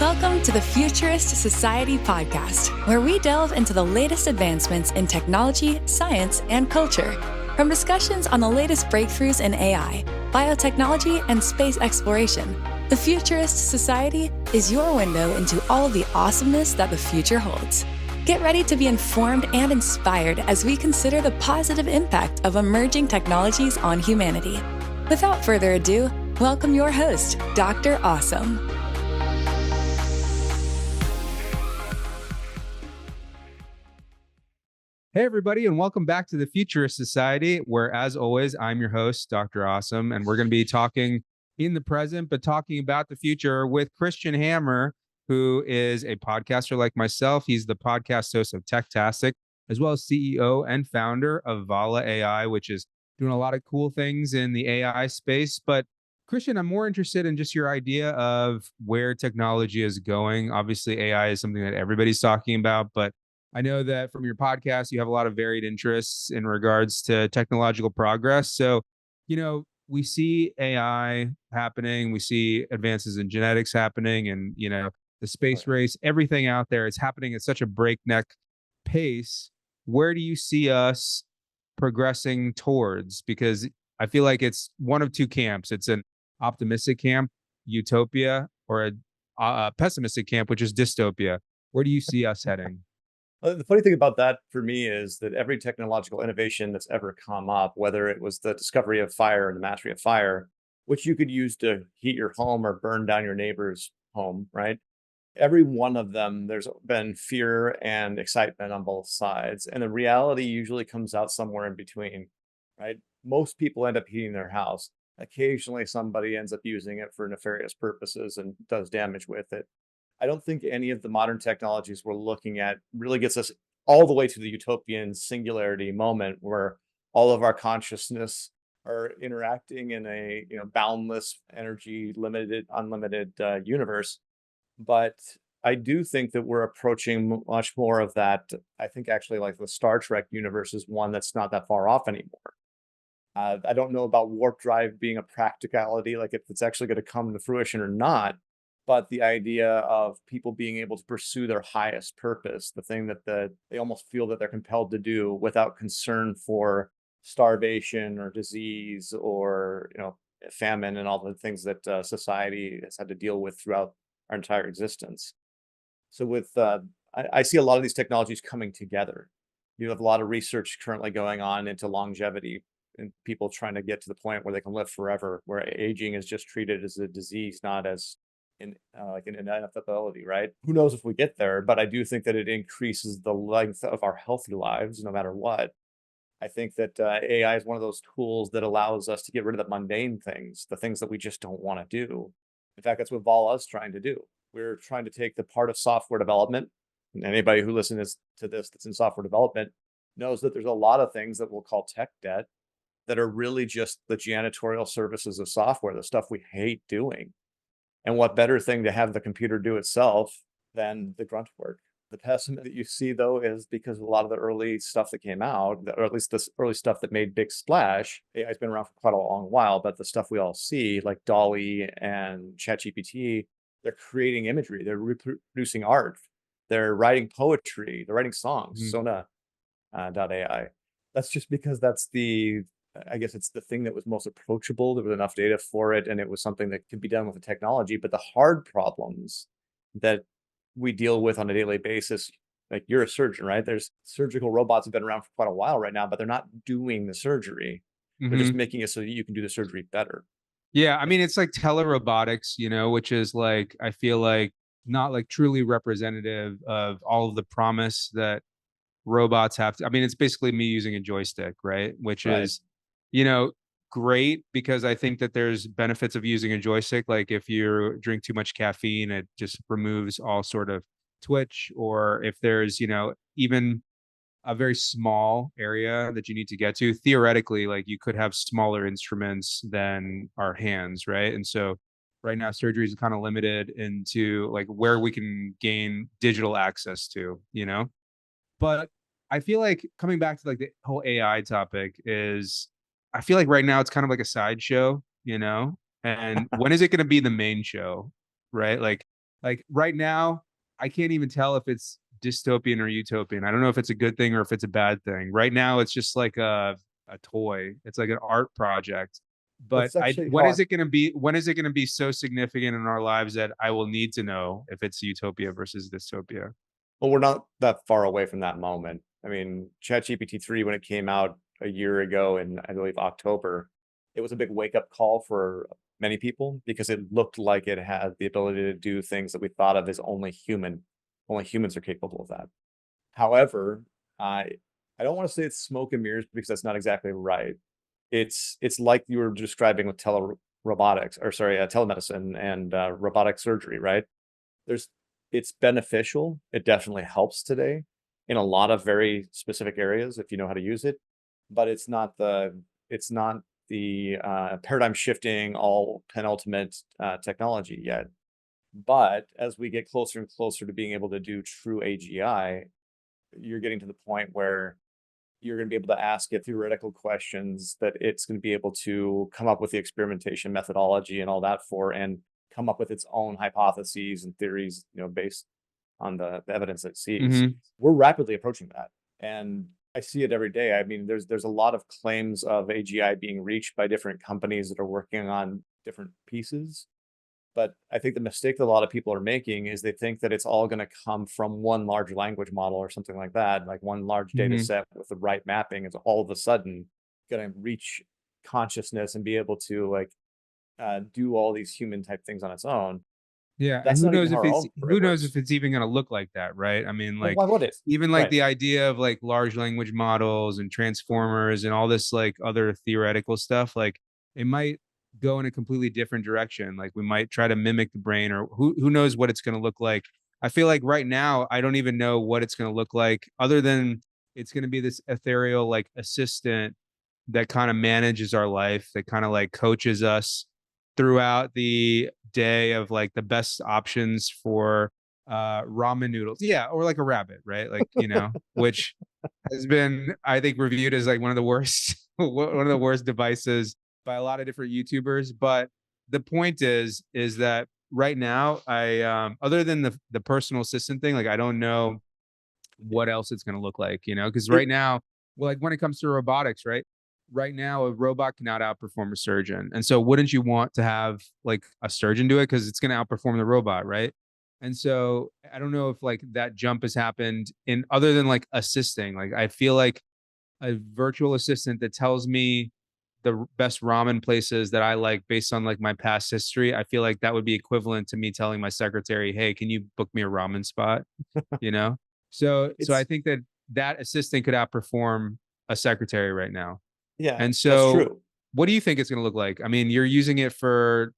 Welcome to the Futurist Society podcast, where we delve into the latest advancements in technology, science, and culture. From discussions on the latest breakthroughs in AI, biotechnology, and space exploration, the Futurist Society is your window into all of the awesomeness that the future holds. Get ready to be informed and inspired as we consider the positive impact of emerging technologies on humanity. Without further ado, welcome your host, Dr. Awesome. Hey, everybody, and welcome back to the Futurist Society, where, as always, I'm your host, Dr. Awesome, and we're going to be talking in the present, but talking about the future with Christian Hammer, who is a podcaster like myself. He's the podcast host of Techtastic, as well as CEO and founder of Vala AI, which is doing a lot of cool things in the AI space. But Christian, I'm more interested in just your idea of where technology is going. Obviously, AI is something that everybody's talking about, but I know that from your podcast, you have a lot of varied interests in regards to technological progress. So, we see AI happening, we see advances in genetics happening, and, the space race, everything out there is happening at such a breakneck pace. Where do you see us progressing towards? Because I feel like it's one of two camps. It's an optimistic camp, utopia, or a pessimistic camp, which is dystopia. Where do you see us heading? The funny thing about that for me is that every technological innovation that's ever come up, whether it was the discovery of fire and the mastery of fire, which you could use to heat your home or burn down your neighbor's home, right? Every one of them, there's been fear and excitement on both sides. And the reality usually comes out somewhere in between, right? Most people end up heating their house. Occasionally, somebody ends up using it for nefarious purposes and does damage with it. I don't think any of the modern technologies we're looking at really gets us all the way to the utopian singularity moment where all of our consciousness are interacting in a boundless energy unlimited universe. But I do think that we're approaching much more of that. I think actually like the Star Trek universe is one that's not that far off anymore. I don't know about warp drive being a practicality, like if it's actually going to come to fruition or not. But the idea of people being able to pursue their highest purpose, the thing that they almost feel that they're compelled to do without concern for starvation or disease or famine and all the things that society has had to deal with throughout our entire existence. So I see a lot of these technologies coming together. You have a lot of research currently going on into longevity and people trying to get to the point where they can live forever, where aging is just treated as a disease, not as like an inevitability, right? Who knows if we get there, but I do think that it increases the length of our healthy lives no matter what. I think that AI is one of those tools that allows us to get rid of the mundane things, the things that we just don't want to do. In fact, that's what Vala is trying to do. We're trying to take the part of software development, and anybody who listens to this that's in software development knows that there's a lot of things that we'll call tech debt that are really just the janitorial services of software, the stuff we hate doing. And what better thing to have the computer do itself than the grunt work? The pessimism that you see, though, is because a lot of the early stuff that came out, or at least this early stuff that made big splash, AI's been around for quite a long while, but the stuff we all see, like DALL-E and ChatGPT, they're creating imagery, they're reproducing art, they're writing poetry, they're writing songs, Sona.ai. That's just because I guess it's the thing that was most approachable. There was enough data for it, and it was something that could be done with the technology. But the hard problems that we deal with on a daily basis, like you're a surgeon, right? There's surgical robots have been around for quite a while right now, but they're not doing the surgery. They're just making it so that you can do the surgery better. Yeah, I mean, it's like telerobotics, which is like, I feel like not like truly representative of all of the promise that robots have to. I mean, it's basically me using a joystick, right? Which is great because I think that there's benefits of using a joystick. Like if you drink too much caffeine, it just removes all sort of twitch, or if there's, even a very small area that you need to get to, theoretically, like you could have smaller instruments than our hands, right? And so right now surgery is kind of limited into like where we can gain digital access to, but I feel like coming back to like the whole AI topic is I feel like right now it's kind of like a sideshow, and when is it going to be the main show, right? Like Like right now, I can't even tell if it's dystopian or utopian. I don't know if it's a good thing or if it's a bad thing. Right now, it's just like a toy. It's like an art project. But That's actually when how I is it going to be? When is it going to be so significant in our lives that I will need to know if it's utopia versus dystopia? well, we're not that far away from that moment. I mean, ChatGPT 3, when it came out a year ago in, I believe, October, it was a big wake-up call for many people because it looked like it had the ability to do things that we thought of as only humans are capable of that. However, I don't want to say it's smoke and mirrors because that's not exactly right. It's like you were describing with robotics, or sorry, telemedicine and robotic surgery, right? There's it's beneficial. It definitely helps today in a lot of very specific areas if you know how to use it, but it's not the paradigm shifting all penultimate technology yet. But as we get closer and closer to being able to do true AGI, you're getting to the point where you're going to be able to ask it theoretical questions that it's going to be able to come up with the experimentation methodology and all that for, and come up with its own hypotheses and theories, based on the evidence it sees. Hmm. We're rapidly approaching that. And I see it every day. I mean, there's a lot of claims of AGI being reached by different companies that are working on different pieces. But I think the mistake that a lot of people are making is they think that it's all going to come from one large language model or something like that, like one large data Hmm. set with the right mapping is all of a sudden going to reach consciousness and be able to do all these human type things on its own. Yeah, and That's not even how our own who brain knows if works. it's even gonna look like that, right? I mean, Well, like, why would it? even like Right. the idea of like large language models and transformers and all this like other theoretical stuff, like it might go in a completely different direction. Like we might try to mimic the brain, or who knows what it's gonna look like. I feel like right now I don't even know what it's gonna look like, other than it's gonna be this ethereal like assistant that kind of manages our life, that kind of like coaches us throughout the day of like the best options for ramen noodles. Yeah, or like a rabbit, right? Like, which has been, I think, reviewed as like one of the worst one of the worst devices by a lot of different YouTubers. But the point is that right now, I other than the personal assistant thing, like I don't know what else it's going to look like, because It right now, well, like when it comes to robotics, right? Right now, a robot cannot outperform a surgeon. And so, wouldn't you want to have like a surgeon do it? Because it's going to outperform the robot, right? And so, I don't know if like that jump has happened in other than like assisting. Like, I feel like a virtual assistant that tells me the best ramen places that I like based on like my past history. I feel like that would be equivalent to me telling my secretary, "Hey, can you book me a ramen spot?" You know? So I it's think that that assistant could outperform a secretary right now. Yeah, And that's so true. what do you think it's going to look like? I mean, you're using it for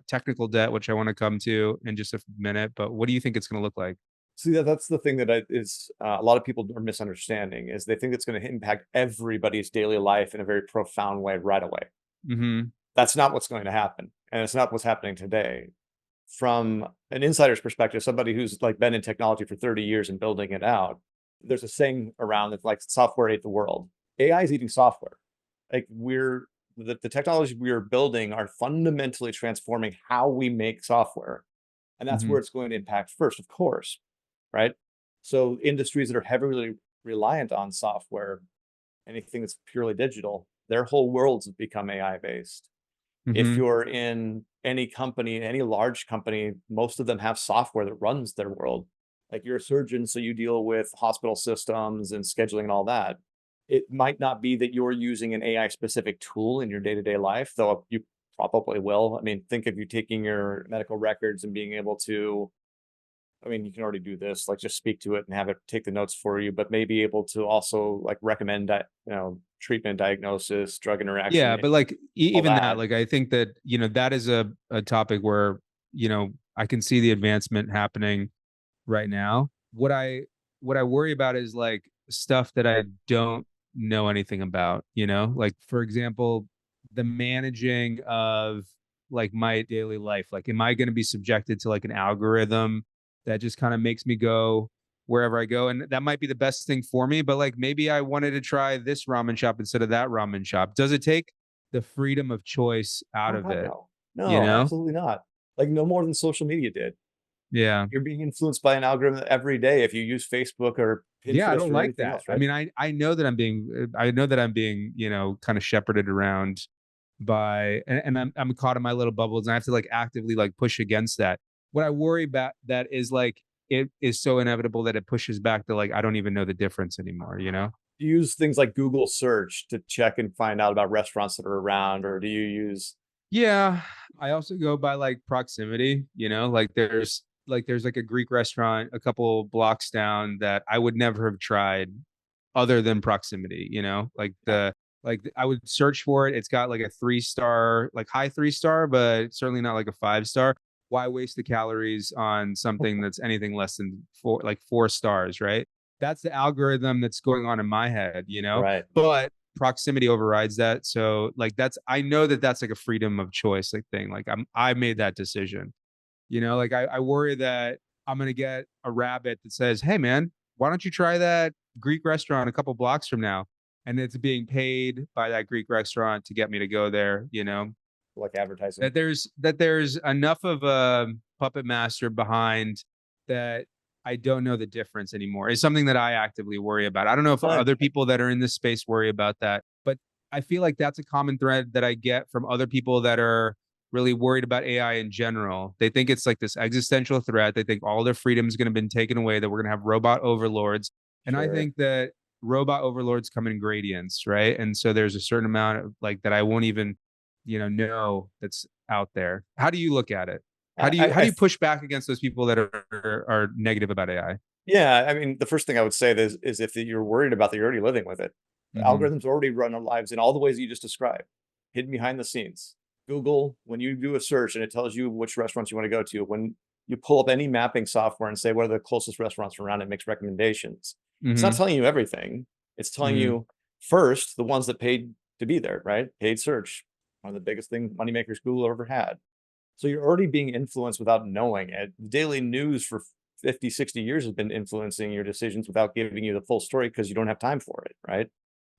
technical debt, which I want to come to in just a minute, but what do you think it's going to look like? See, that's the thing that is a lot of people are misunderstanding is they think it's going to impact everybody's daily life in a very profound way right away. Mhm. That's not what's going to happen, and it's not what's happening today. From an insider's perspective, somebody who's like been in technology for 30 years and building it out, there's a saying around that's like software ate the world. AI is eating software. Like the technology we are building are fundamentally transforming how we make software. And that's where Mhm. it's going to impact first, of course, right? So industries that are heavily reliant on software, anything that's purely digital, their whole worlds have become AI based. If Mhm. you're in any company, any large company, most of them have software that runs their world. Like you're a surgeon, so you deal with hospital systems and scheduling and all that. It might not be that you're using an AI specific tool in your day-to-day life, though you probably will. I mean, think of you taking your medical records and being able to, I mean, you can already do this, like just speak to it and have it take the notes for you, but maybe able to also like recommend that, treatment, diagnosis, drug Yeah, interaction, but like all even that, that. like I think that, that is a topic where, I can see the advancement happening right now. What I worry about is like stuff that I don't know anything about, Like for example, the managing of like my daily life. Like am I going to be subjected to like an algorithm that just kind of makes me go wherever I go? And that might be the best thing for me, but like maybe I wanted to try this ramen shop instead of that ramen shop. Does it take the freedom of choice out Oh of God, it, no. you No, know? absolutely not. Like no more than social media did. Yeah. You're being influenced by an algorithm every day if you use Facebook or Yeah, I Pinterest don't or like anything that. else, I right? mean, I know that I'm being, kind of shepherded around by, and I'm caught in my little bubbles, and I have to like actively like push against that. What I worry about that is like it is so inevitable that it pushes back to like I don't even know the difference anymore, you know? Do you use things like Google search to check and find out about restaurants that are around, or do you use Yeah, I also go by like proximity, like there's like a Greek restaurant a couple blocks down that I would never have tried other than proximity, yeah, I would search for it. It's got like a 3-star, like high 3-star, but certainly not like a 5-star. Why waste the calories on something that's anything less than 4 stars, right? That's the algorithm that's going on in my head, right? but proximity overrides that. So like I know that that's like a freedom of choice like thing. Like I made that decision. Like I worry that I'm gonna get a rabbit that says, "Hey man, why don't you try that Greek restaurant a couple blocks from now?" And it's being paid by that Greek restaurant to get me to go there. Like advertising. That there's enough of a puppet master behind that I don't know the difference anymore. It's something that I actively worry about. I don't know if Uh, other people that are in this space worry about that, but I feel like that's a common thread that I get from other people that are really worried about AI in general. They think it's like this existential threat. They think all their freedom is going to be taken away, that we're going to have robot overlords. And I sure. think that robot overlords come in gradients, right? And so there's a certain amount of like that I won't even, know that's out there. How do you look at it? How I, do you I, how I do you push back against those people that are negative about AI? yeah, I mean, the first thing I would say is if you're worried about that, you're already living with it. The Mm-hmm. algorithms already run our lives in all the ways that you just described, hidden behind the scenes. Google, when you do a search and it tells you which restaurants you want to go to, when you pull up any mapping software and say what are the closest restaurants around, it makes recommendations. It's not Mm-hmm. telling you everything. It's telling Mm-hmm. you first the ones that paid to be there, right? Paid search, one of the biggest moneymakers Google ever had. So you're already being influenced without knowing it. The daily news for 50, 60 years has been influencing your decisions without giving you the full story because you don't have time for it, right?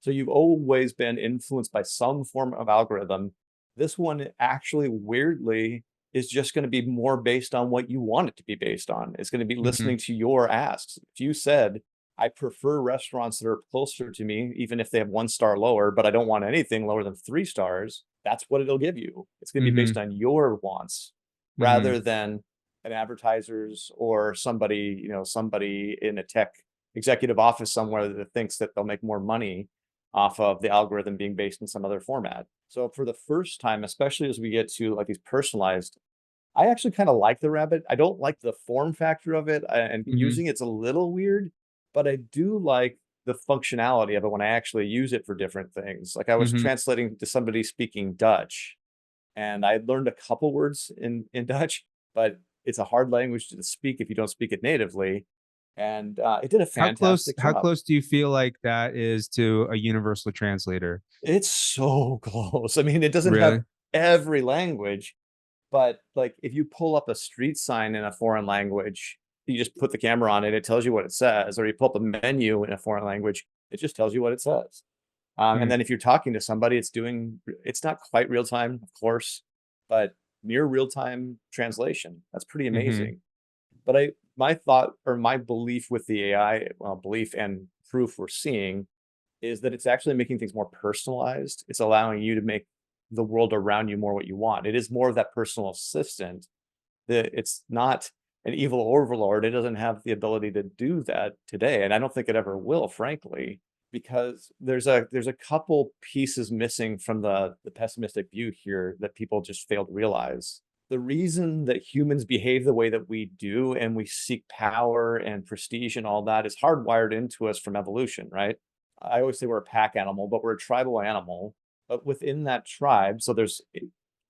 So you've always been influenced by some form of algorithm. This one actually weirdly is just going to be more based on what you want it to be based on. It's going to be Mm-hmm. listening to your asks. If you said, I prefer restaurants that are closer to me, even if they have 1 star lower, but I don't want anything lower than 3 stars, that's what it'll give you. It's going to be Mm-hmm. based on your wants Mm-hmm. rather than an advertiser's or somebody, somebody in a tech executive office somewhere that thinks that they'll make more money off of the algorithm being based in some other format. So for the first time, especially as we get to like these personalized, I actually kind of like the rabbit. I don't like the form factor of it, and Mm-hmm. using it's a little weird, but I do like the functionality of it when I actually use it for different things. Like I was Mm-hmm. translating to somebody speaking Dutch, and I learned a couple words in Dutch, but it's a hard language to speak if you don't speak it natively. And it did a How close fantastic how job. close do you feel like that is to a universal translator? It's so close. I mean, it doesn't have Really? every language, but like if you pull up a street sign in a foreign language, you just put the camera on it, it tells you what it says, or you pull up a menu in a foreign language, it just tells you what it says. And Mm. then if you're talking to somebody, it's not quite real time, of course, but near real time translation. That's pretty Mhm. amazing. But my thought or my belief with the AI, well, belief and proof we're seeing is that it's actually making things more personalized. It's allowing you to make the world around you more what you want. It is more of that personal assistant. That it's not an evil overlord. It doesn't have the ability to do that today, and I don't think it ever will, frankly, because there's a couple pieces missing from the pessimistic view here that people just fail to realize. The reason that humans behave the way that we do and we seek power and prestige and all that is hardwired into us from evolution, right? I always say we're a pack animal, but we're a tribal animal. But within that tribe, so there's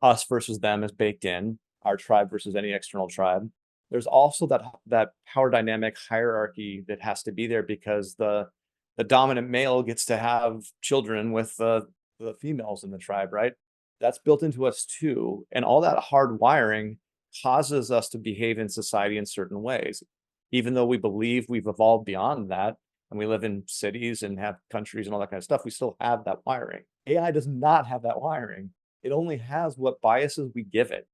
us versus them is baked in, our tribe versus any external tribe. There's also that power dynamic hierarchy that has to be there because the dominant male gets to have children with the females in the tribe, right? That's built into us too. And all that hard wiring causes us to behave in society in certain ways. Even though we believe we've evolved beyond that and we live in cities and have countries and all that kind of stuff, we still have that wiring. AI does not have that wiring. It only has what biases we give it.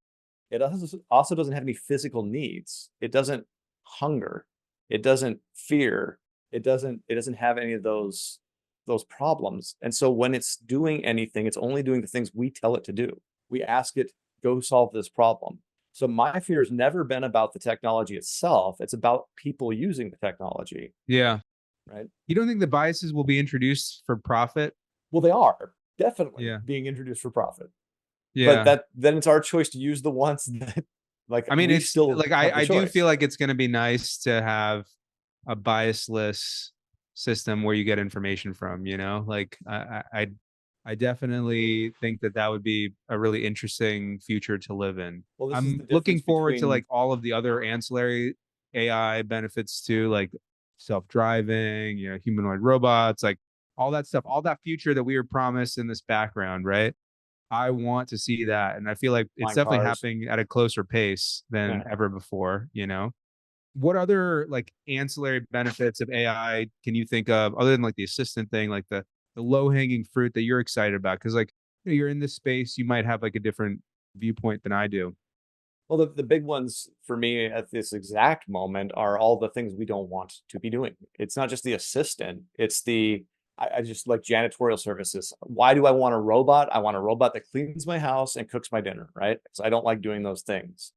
It also doesn't have any physical needs. It doesn't hunger. It doesn't fear. It doesn't have any of those problems. And so when it's doing anything, it's only doing the things we tell it to do. We ask it, go solve this problem. So my fear has never been about the technology itself. It's about people using the technology, Yeah. right? You don't think the biases will be introduced for profit? Well, they are definitely Yeah. being introduced for profit. Yeah. But then it's our choice to use the ones that like I mean, we it's still like have the I do choice. feel like it's going to be nice to have a biasless system where you get information from, you know? Like I definitely think that that would be a really interesting future to live in. Well, this is the I'm looking difference forward to like between all of the other ancillary AI benefits too, like self-driving, you know, humanoid robots, like all that stuff, all that future that we were promised in this background, right? I want to see that. And I feel like it's flying definitely cars. happening at a closer pace than Yeah. ever before, you know? What other like ancillary benefits of AI can you think of other than like the assistant thing, like the low hanging fruit that you're excited about? Because like you're in this space, you might have like a different viewpoint than I do. Well, the big ones for me at this exact moment are all the things we don't want to be doing. It's not just the assistant, it's I just like janitorial services. Why do I want a robot? I want a robot that cleans my house and cooks my dinner, right? Because I don't like doing those things.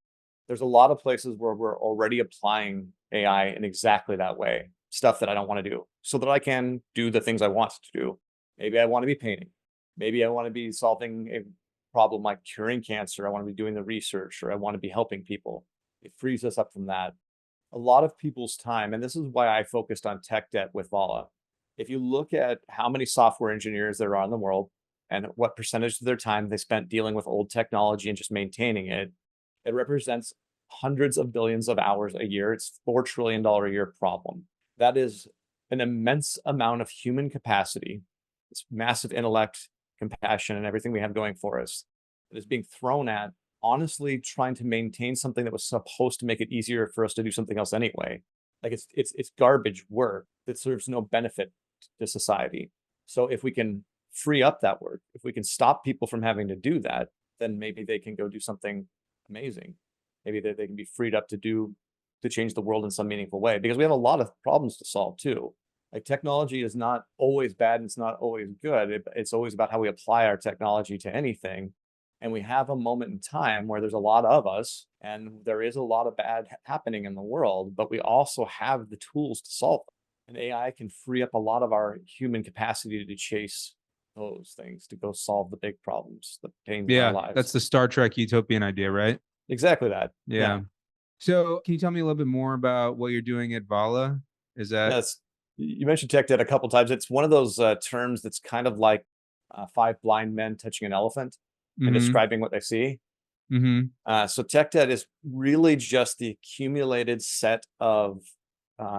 There's a lot of places where we're already applying AI in exactly that way, stuff that I don't want to do, so that I can do the things I want to do. Maybe I want to be painting. Maybe I want to be solving a problem like curing cancer. I want to be doing the research, or I want to be helping people. It frees us up from that. A lot of people's time, and this is why I focused on tech debt with Vala. If you look at how many software engineers there are in the world and what percentage of their time they spent dealing with old technology and just maintaining it, it represents hundreds of billions of hours a year. It's $4 trillion a year problem. That is an immense amount of human capacity. It's massive intellect, compassion, and everything we have going for us that is being thrown at honestly trying to maintain something that was supposed to make it easier for us to do something else anyway. Like it's garbage work that serves no benefit to society. So if we can free up that work, if we can stop people from having to do that, then maybe they can go do something amazing. Maybe they can be freed up to change the world in some meaningful way, because we have a lot of problems to solve too. Like technology is not always bad and it's not always good. It's always about how we apply our technology to anything. And we have a moment in time where there's a lot of us and there is a lot of bad happening in the world, but we also have the tools to solve them. And AI can free up a lot of our human capacity to chase those things, to go solve the big problems, the pains of our Yeah. That's lives. the Star Trek utopian idea, right? Exactly that. Yeah. So can you tell me a little bit more about what you're doing at Vala? Is that Yes. You mentioned tech debt a couple times. It's one of those terms that's kind of like five blind men touching an elephant and mm-hmm. describing what they see. Mm-hmm. So tech debt is really just the accumulated set of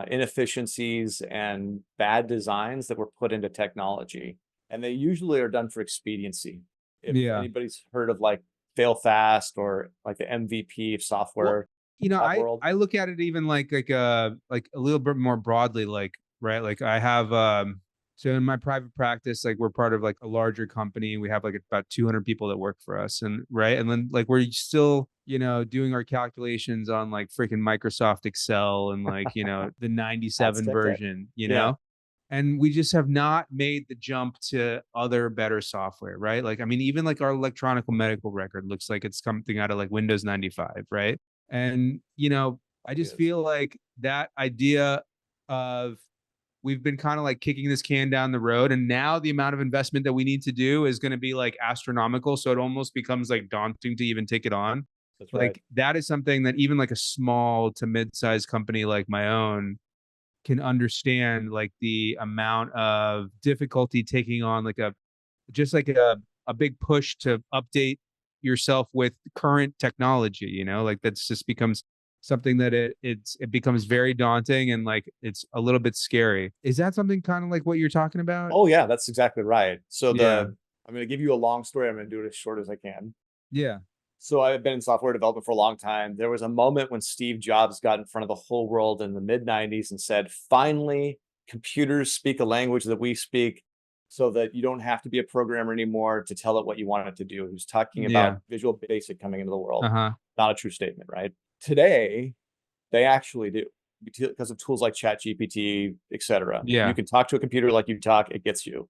inefficiencies and bad designs that were put into technology. And they usually are done for expediency. If Yeah. anybody's heard of like fail fast or like the MVP of software, You know, that world. I look at it even like a little bit more broadly, like, right, like I have so in my private practice, like we're part of like a larger company. We have like about 200 people that work for us, and right, and then like we're still, you know, doing our calculations on like freaking Microsoft Excel and like, you know, the That's 97 tech debt. version, you Yeah. know. And we just have not made the jump to other better software, right? Like, I mean, even like our electronic medical record looks like it's something out of like Windows 95, right? And, you know, I just Yes. feel like that idea of we've been kind of like kicking this can down the road. And now the amount of investment that we need to do is going to be like astronomical. So it almost becomes like daunting to even take it on. That's right. Like that is something that even like a small to mid-sized company like my own can understand, like the amount of difficulty taking on like a big push to update yourself with current technology, you know, like that's just becomes something that it becomes very daunting and like it's a little bit scary. Is that something kind of like what you're talking about? Oh yeah, that's exactly right. So Yeah. I'm going to give you a long story. I'm going to do it as short as I can. Yeah. So I've been in software development for a long time. There was a moment when Steve Jobs got in front of the whole world in the mid 90s and said, finally, computers speak a language that we speak, so that you don't have to be a programmer anymore to tell it what you want it to do. He was talking Yeah. about Visual Basic coming into the world. Uh-huh. not a true statement, right? Today, they actually do because of tools like ChatGPT, et cetera. Yeah. You can talk to a computer like you talk, it gets you.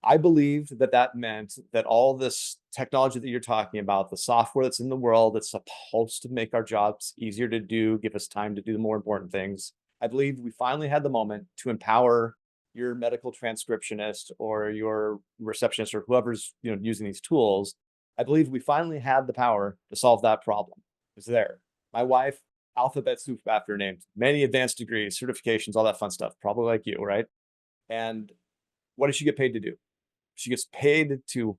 I believed that that meant that all this technology that you're talking about, the software that's in the world that's supposed to make our jobs easier to do, give us time to do the more important things. I believed we finally had the moment to empower your medical transcriptionist or your receptionist or whoever's using these tools. I believe we finally had the power to solve that problem. It's there. My wife, alphabet soup after her name, many advanced degrees, certifications, all that fun stuff, probably like you, right? And what does she get paid to do? She gets paid to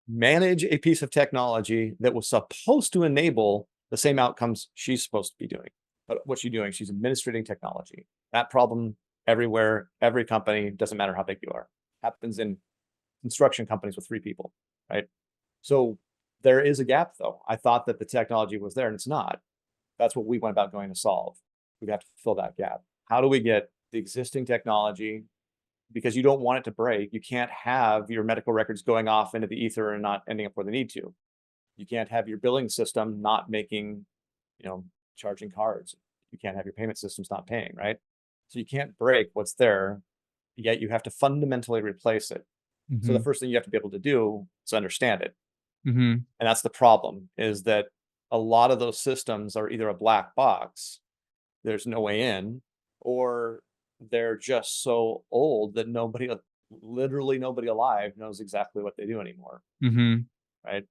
manage a piece of technology that was supposed to enable the same outcomes she's supposed to be doing. But what's she doing? She's administrating technology. That problem everywhere, every company, doesn't matter how big you are, happens in construction companies with 3 people, right? So there is a gap though. I thought that the technology was there and it's not. That's what we went about going to solve. We have to fill that gap. How do we get the existing technology, because you don't want it to break. You can't have your medical records going off into the ether and not ending up where they need to. You can't have your billing system not making, charging cards. You can't have your payment systems not paying, right? So you can't break what's there, yet you have to fundamentally replace it. So the first thing you have to be able to do is understand it. And that's the problem, is that a lot of those systems are either a black box, there's no way in, or they're just so old that literally nobody alive knows exactly what they do anymore. Right.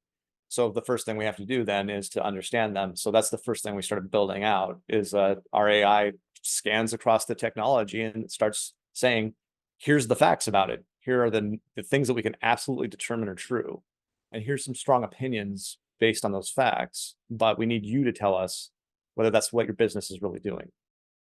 So the first thing we have to do then is to understand them. So that's the first thing we started building out is our AI scans across the technology and it starts saying, here's the facts about it. Here are the things that we can absolutely determine are true. And here's some strong opinions based on those facts, but we need you to tell us whether that's what your business is really doing.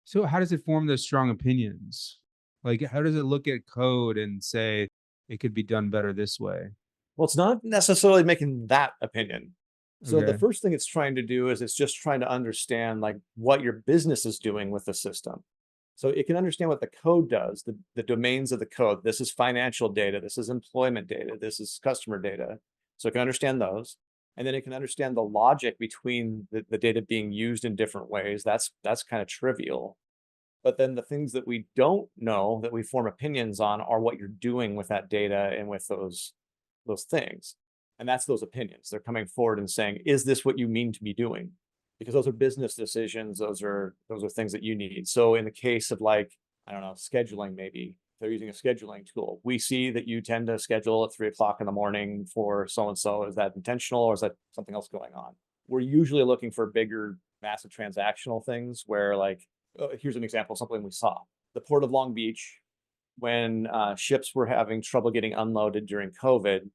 So how does it form those strong opinions? Like, how does it look at code and say it could be done better this way? Well, it's not necessarily making that opinion. So the Okay. first thing it's trying to do is it's just trying to understand like what your business is doing with the system. So it can understand what the code does, the domains of the code. This is financial data. This is employment data. This is customer data. So it can understand those. And then it can understand the logic between the data being used in different ways. That's kind of trivial. But then the things that we don't know that we form opinions on are what you're doing with that data and with those things. And that's those opinions. They're coming forward and saying, is this what you mean to be doing? Because those are business decisions. Those are things that you need. So in the case of like, I don't know, scheduling, maybe they're using a scheduling tool. We see that you tend to schedule at 3 o'clock in the morning for so-and-so. Is that intentional or is that something else going on? We're usually looking for bigger, massive transactional things where like, here's an example of something we saw. The Port of Long Beach, when ships were having trouble getting unloaded during COVID,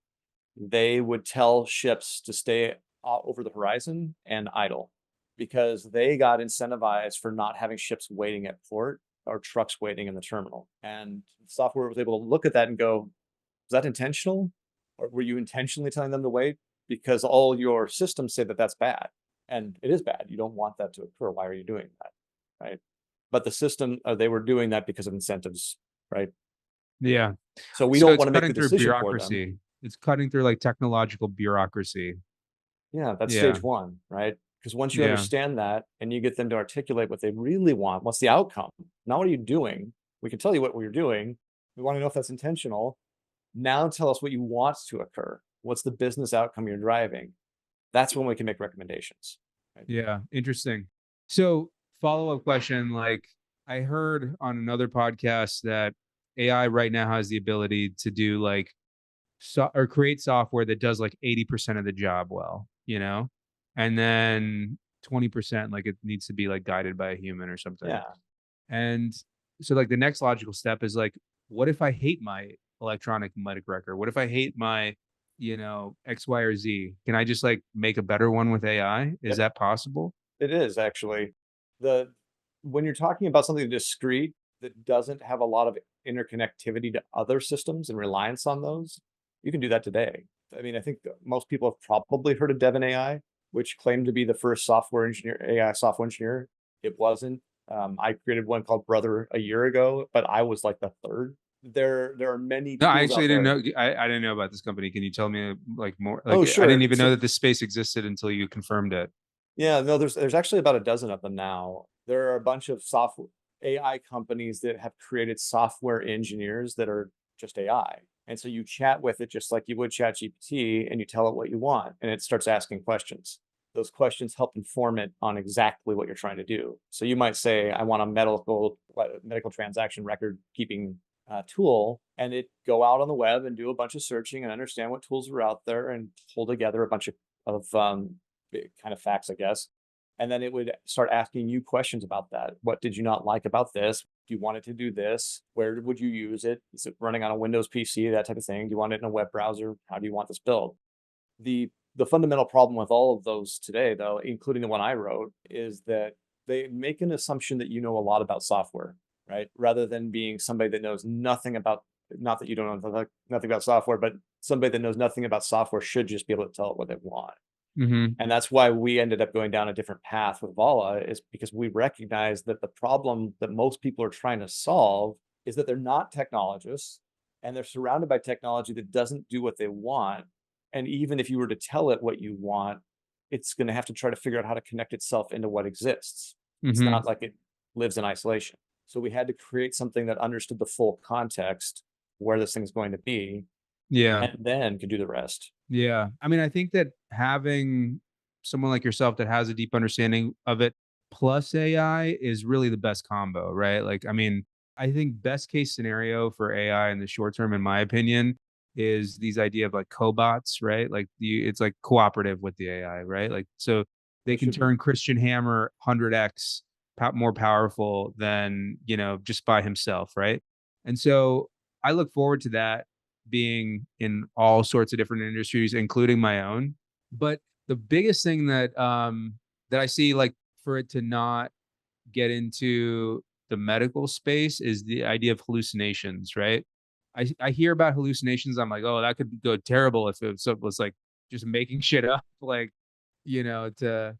they would tell ships to stay over the horizon and idle because they got incentivized for not having ships waiting at port or trucks waiting in the terminal. And software was able to look at that and go, is that intentional? Or were you intentionally telling them to wait? Because all your systems say that that's bad. And it is bad. You don't want that to occur. Why are you doing that? Right. But the system, they were doing that because of incentives. Right. Yeah. So we So don't it's want to make the cutting through decision for them. bureaucracy. It's cutting through like technological bureaucracy. Yeah, that's Yeah. stage 1, right? Because once you Yeah. understand that and you get them to articulate what they really want, what's the outcome? Not what are you doing? We can tell you what we're doing. We want to know if that's intentional. Now tell us what you want to occur. What's the business outcome you're driving? That's when we can make recommendations. Right? Yeah. Interesting. So follow-up question, like I heard on another podcast that AI right now has the ability to do like or create software that does like 80% of the job well, and then 20% like it needs to be like guided by a human or something. Yeah. And so like the next logical step is like, what if I hate my electronic medical record? What if I hate my, X, Y, or Z? Can I just like make a better one with AI? Is that possible? It is actually. When you're talking about something discrete that doesn't have a lot of interconnectivity to other systems and reliance on those, you can do that today. I mean, I think most people have probably heard of Devon AI, which claimed to be the first AI software engineer. It wasn't. I created one called Brother a year ago, but I was like the third. There are many No, tools I actually out didn't there. know. I didn't know about this company. Can you tell me like more? Oh, Like I sure. didn't even So know that this space existed until you confirmed it. Yeah, no, there's actually about a dozen of them now. There are a bunch of software AI companies that have created software engineers that are just AI. And so you chat with it just like you would chat GPT and you tell it what you want and it starts asking questions. Those questions help inform it on exactly what you're trying to do. So you might say, I want a medical transaction record keeping tool, and it go out on the web and do a bunch of searching and understand what tools are out there and pull together a bunch of kind of facts, I guess. And then it would start asking you questions about that. What did you not like about this? Do you want it to do this? Where would you use it? Is it running on a Windows PC? That type of thing. Do you want it in a web browser? How do you want this built? The fundamental problem with all of those today, though, including the one I wrote, is that they make an assumption that you know a lot about software, right? Rather than being somebody that knows nothing about, not that you don't know nothing about software, but somebody that knows nothing about software should just be able to tell it what they want. Mm-hmm. And that's why we ended up going down a different path with Vala, is because we recognize that the problem that most people are trying to solve is that they're not technologists and they're surrounded by technology that doesn't do what they want. And even if you were to tell it what you want, it's going to have to try to figure out how to connect itself into what exists. It's Mm-hmm. not like it lives in isolation. So we had to create something that understood the full context, where this thing's going to be, Yeah. and then could do the rest. Yeah. I mean, I think that having someone like yourself that has a deep understanding of it plus AI is really the best combo, right? Like, I mean, I think best case scenario for AI in the short term, in my opinion, is these idea of like cobots, right? Like it's like cooperative with the AI, right? Like, so they It can should be. turn Christian Hammer 100x more powerful than, just by himself, right? And so I look forward to that being in all sorts of different industries, including my own. But the biggest thing that I see, like, for it to not get into the medical space is the idea of hallucinations, right? I hear about hallucinations. I'm like, oh, that could go terrible if it was like just making shit up, like, to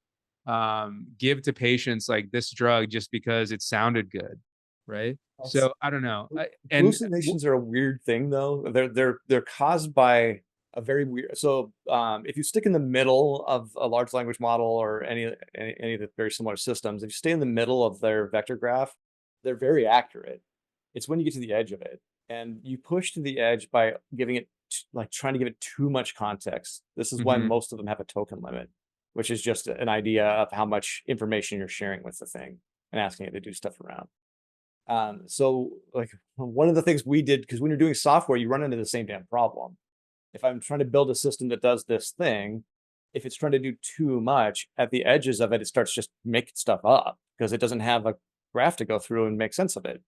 give to patients like this drug just because it sounded good, right? That's- So I don't know. Hallucinations are a weird thing, though. They're caused by a very weird. So if you stick in the middle of a large language model or any of the very similar systems, if you stay in the middle of their vector graph, they're very accurate. It's when you get to the edge of it, and you push to the edge by giving it like trying to give it too much context. This is when Mhm. most of them have a token limit, which is just an idea of how much information you're sharing with the thing and asking it to do stuff around. So like one of the things we did, because when you're doing software, you run into the same damn problem. If I'm trying to build a system that does this thing, if it's trying to do too much at the edges of it, it starts just making stuff up because it doesn't have a graph to go through and make sense of it.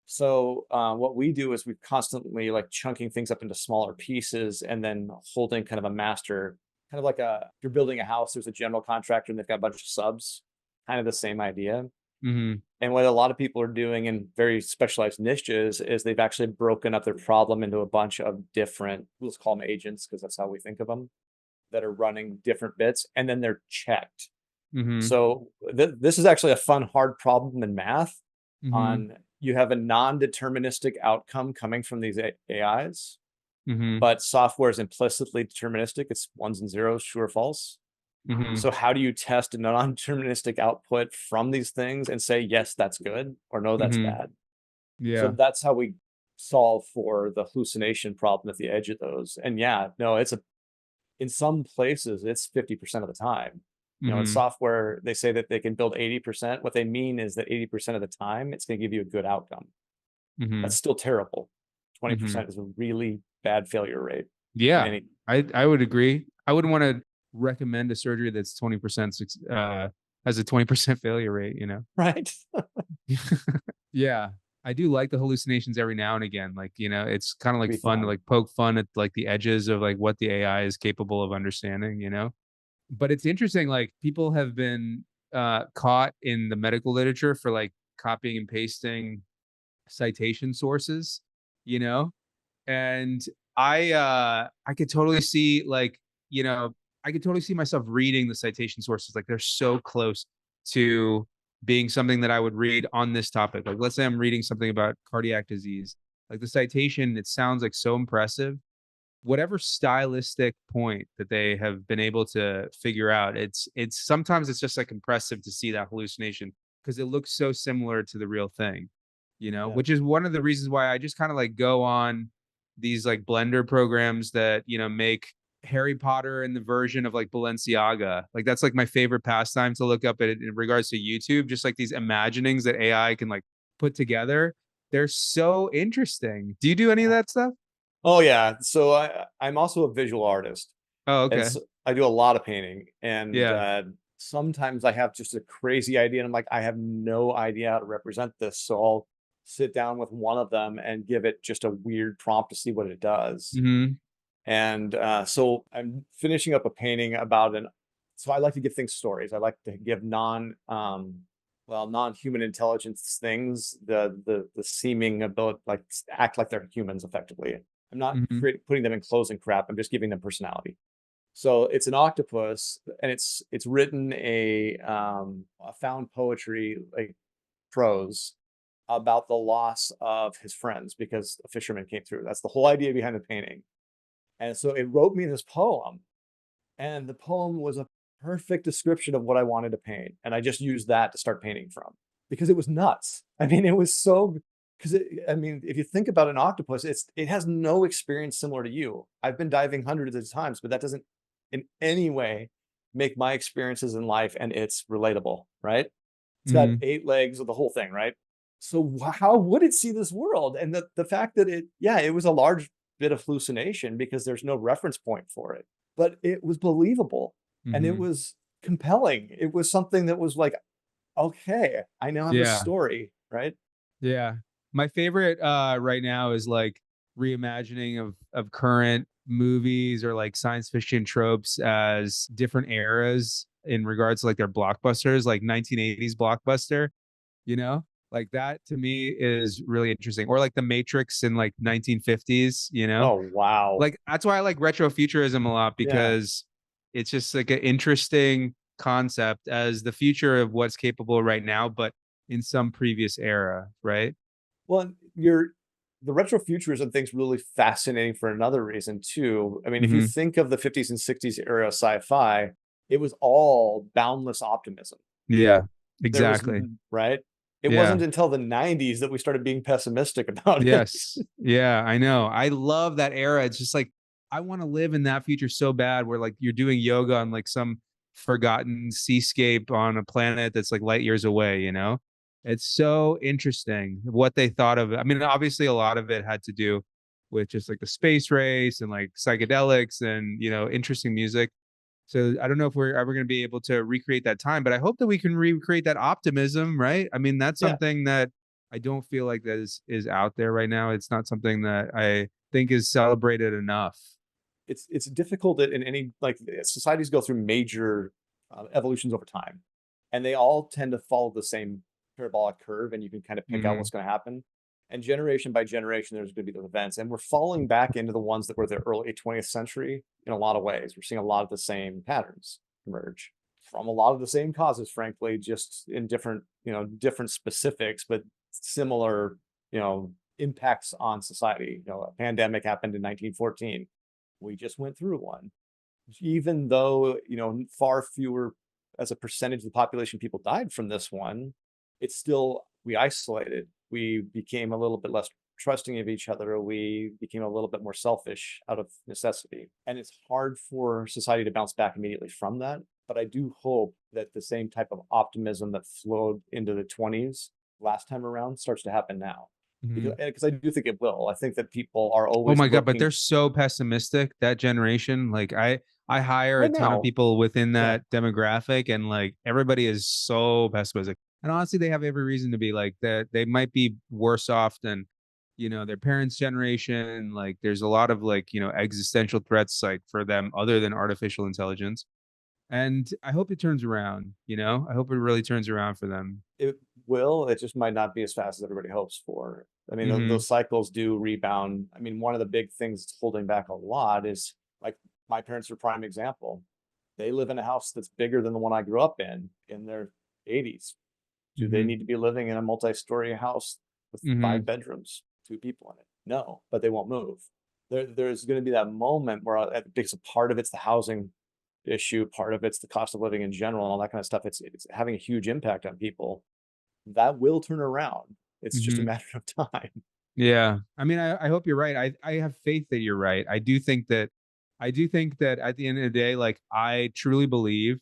So what we do is we constantly like chunking things up into smaller pieces and then holding kind of a master, kind of like if you're building a house, there's a general contractor and they've got a bunch of subs, kind of the same idea. Mhm. And what a lot of people are doing in very specialized niches is they've actually broken up their problem into a bunch of different, let's call them agents, because that's how we think of them, that are running different bits, and then they're checked. Mhm. So this is actually a fun, hard problem in math. Mhm. On you have a non-deterministic outcome coming from these AIs, Mhm. but software is implicitly deterministic. It's ones and zeros, true or false. Mhm. So how do you test a non-deterministic output from these things and say, yes, that's good, or no, that's Mhm. bad? So Yeah. that's how we solve for the hallucination problem at the edge of those. And yeah, no, in some places, it's 50% of the time. In Mhm. software, they say that they can build 80%. What they mean is that 80% of the time, it's going to give you a good outcome. That's Mhm. still terrible. Mhm. 20% is a really bad failure rate in Yeah. any, I would agree. I wouldn't wanna recommend a surgery that's 20% has a 20% failure rate, you know? right? Yeah. I do like the hallucinations every now and again. Like, it's kinda like Be fun to fun. like poke fun at like the edges of like what the AI is capable of understanding, you know? But it's interesting, like people have been caught in the medical literature for like copying and pasting citation sources, you know? And I could totally see like, you know, I could totally see myself reading the citation sources. Like they're so close to being something that I would read on this topic. Like let's say I'm reading something about cardiac disease. Like the citation, it sounds like so impressive, whatever stylistic point that they have been able to figure out, it's sometimes it's just like impressive to see that hallucination because it looks so similar to the real thing, Yeah. which is one of the reasons why I just kind of like go on these like blender programs that, make Harry Potter in the version of like Balenciaga. Like that's like my favorite pastime to look up in regards to YouTube, just like these imaginings that AI can like put together. They're so interesting. Do you do any of that stuff? Oh yeah. So I'm also a visual artist, Oh, and okay. so I do a lot of painting, and Yeah. sometimes I have just a crazy idea, and I'm like, I have no idea how to represent this, so I'll sit down with one of them and give it just a weird prompt to see what it does. Mhm. And so I'm finishing up a painting about an. So I like to give things stories. I like to give non-human intelligence things the seeming ability, like act like they're humans effectively. I'm not Mhm. putting them in clothes and crap. I'm just giving them personality. So it's an octopus, and it's written a found poetry, like prose, about the loss of his friends because a fisherman came through. That's the whole idea behind the painting. And so it wrote me this poem, and the poem was a perfect description of what I wanted to paint. And I just used that to start painting from because it was nuts. I mean, it was so because I mean, if you think about an octopus, it has no experience similar to you. I've been diving hundreds of times, but that doesn't in any way make my experiences in life, and it's relatable, right? It's got Mhm. 8 legs of the whole thing, right? So how would it see this world? And the fact that it was a large bit of hallucination because there's no reference point for it, but it was believable and it Mhm. was compelling. It was something that was like, okay, I now have a Yeah. story, right? Yeah. My favorite right now is like reimagining of current movies or like science fiction tropes as different eras in regards to like their blockbusters, like 1980s blockbuster, you know? Like that to me is really interesting. Or like the Matrix in like 1950s, Oh, wow. Like that's why I like retrofuturism a lot Yeah. because it's just like an interesting concept as the future of what's capable right now, but in some previous era, right? Well, the retrofuturism thing's really fascinating for another reason too. I mean, if you Mhm. think of the 50s and 60s era sci-fi, it was all boundless optimism. Yeah, There was exactly. right? It Yeah. wasn't until the 90s that we started being pessimistic about it. Yes. Yeah, I know. I love that era. It's just like I want to live in that future so bad where like you're doing yoga on like some forgotten seascape on a planet that's like light years away, It's so interesting what they thought of it. I mean, obviously a lot of it had to do with just like the space race and like psychedelics and, interesting music. So I don't know if we're ever going to be able to recreate that time, but I hope that we can recreate that optimism, right? I mean, that's Yeah, something that I don't feel like that is out there right now. It's not something that I think is celebrated enough. it's difficult in any like societies go through major evolutions over time, and they all tend to follow the same parabolic curve, and you can kind of pick out Hmm. what's going to happen. And generation by generation, there's going to be those events, and we're falling back into the ones that were the early 20th century in a lot of ways. We're seeing a lot of the same patterns emerge from a lot of the same causes, frankly, just in different, different specifics, but similar, impacts on society. A pandemic happened in 1914. We just went through one. Even though, far fewer as a percentage of the population people died from this one, it's still, we isolated. We became a little bit less trusting of each other. We became a little bit more selfish out of necessity. And it's hard for society to bounce back immediately from that. But I do hope that the same type of optimism that flowed into the 20s last time around starts to happen now. Hmm. Because I do think it will. I think that people are Oh always my God, but looking they're so pessimistic, that generation. Like I hire a right ton of now. people within Yeah. that demographic and like everybody is so pessimistic. And honestly, they have every reason to be like that. They might be worse off than, their parents' generation. Like there's a lot of like, existential threats like for them other than artificial intelligence. And I hope it turns around, I hope it really turns around for them. It will, it just might not be as fast as everybody hopes for. I mean, Hmm. those cycles do rebound. I mean, one of the big things that's holding back a lot is like my parents are a prime example. They live in a house that's bigger than the one I grew up in their 80s. Do they Hmm. need to be living in a multi-story house with Hmm. 5 bedrooms, 2 people in it? No, but they won't move. there's going to be that moment where because a part of it's the housing issue, part of it's the cost of living in general, and all that kind of stuff. It's having a huge impact on people. That will turn around. It's just a Mhm. matter of time. Yeah. I mean, I hope you're right. I have faith that you're right. I do think that at the end of the day, like I truly believe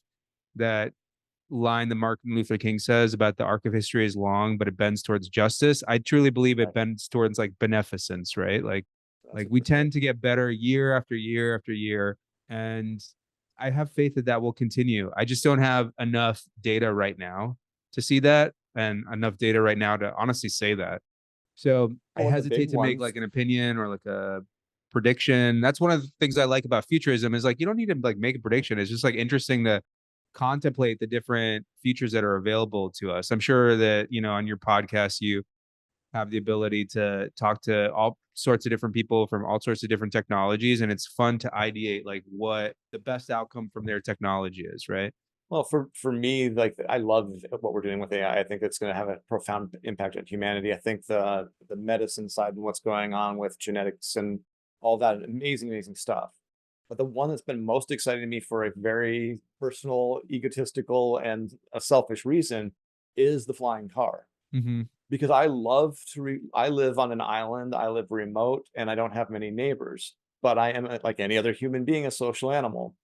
that line that Martin Luther King says about the arc of history is long, but it bends towards justice. I truly believe it Right. bends towards like beneficence, right? That's it We for sure. tend to get better year after year after year. And I have faith that that will continue. I just don't have enough data right now to see that and enough data right now to honestly say that. So I Well, and the big hesitate to make ones, like an opinion or like a prediction. That's one of the things I like about futurism is like you don't need to like make a prediction. It's just like interesting to contemplate the different features that are available to us. I'm sure that, you know, on your podcast you have the ability to talk to all sorts of different people from all sorts of different technologies, and it's fun to ideate like what the best outcome from their technology is, right? well, for me, like I love what we're doing with AI. I think it's going to have a profound impact on humanity. I think the medicine side and what's going on with genetics and all that amazing, amazing stuff. But the one that's been most exciting to me for a very personal, egotistical, and a selfish reason is the flying car. Mm-hmm. Because I love I live on an island, I live remote, and I don't have many neighbors. But I am, like any other human being, a social animal.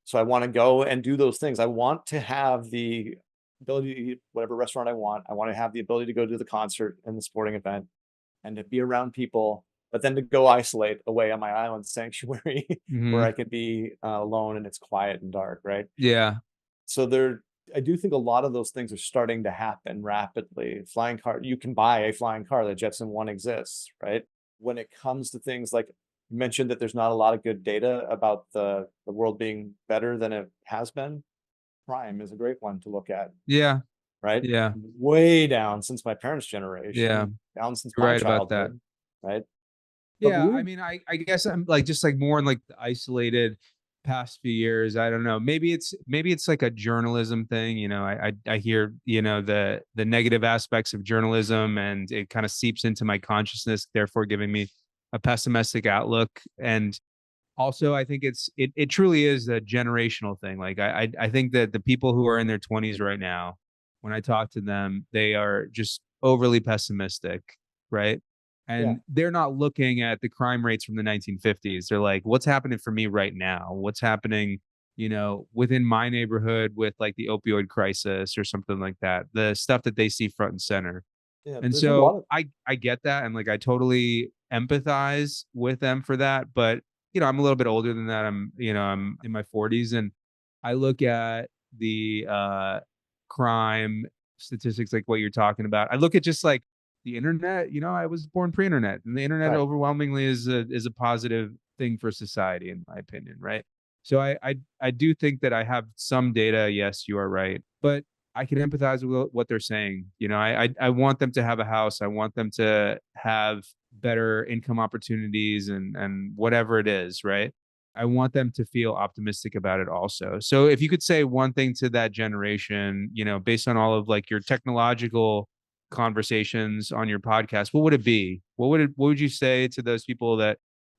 So I want to go and do those things. I want to have the ability to eat whatever restaurant I want. I want to have the ability to go to the concert and the sporting event and to be around people, but then to go isolate away on my island sanctuary where Mm-hmm. I could be alone and it's quiet and dark, right? Yeah. So I do think a lot of those things are starting to happen rapidly. Flying car, you can buy a flying car. The Jetson One exists, right? When it comes to things like you mentioned that there's not a lot of good data about the world being better than it has been. Prime is a great one to look at, Yeah. right? Yeah. Way down since my parents' Yeah. generation, down since You're my right about that. childhood, right? But Yeah, I we're mean, I guess I'm like just like more in like the isolated past few years. I don't know. Maybe it's like a journalism thing. You know, I hear, you know, the negative aspects of journalism and it kind of seeps into my consciousness, therefore giving me a pessimistic outlook. And also I think it truly is a generational thing. Like I think that the people who are in their 20s right now, when I talk to them, they are just overly pessimistic, right? yeah, And they're not looking at the crime rates from the 1950s. They're like, what's happening for me right now? What's happening, you know, within my neighborhood with like the opioid crisis or something like that? The stuff that they see front and center. yeah. And There's a lot so of I get that and like I totally empathize with them for that, but you know, I'm a little bit older than that. I'm in my 40s and I look at the crime statistics like what you're talking about. I look at just like the internet, you know, I was born pre-internet and the internet right. overwhelmingly is a positive thing for society in my opinion, right? So I do think that I have some data, yes, you are right. But I can empathize with what they're saying. You know, I want them to have a house. I want them to have better income opportunities and whatever it is, right? I want them to feel optimistic about it also. So if you could say one thing to that generation, you know, based on all of like your technological conversations on your podcast, what would it be? What would you say to those people that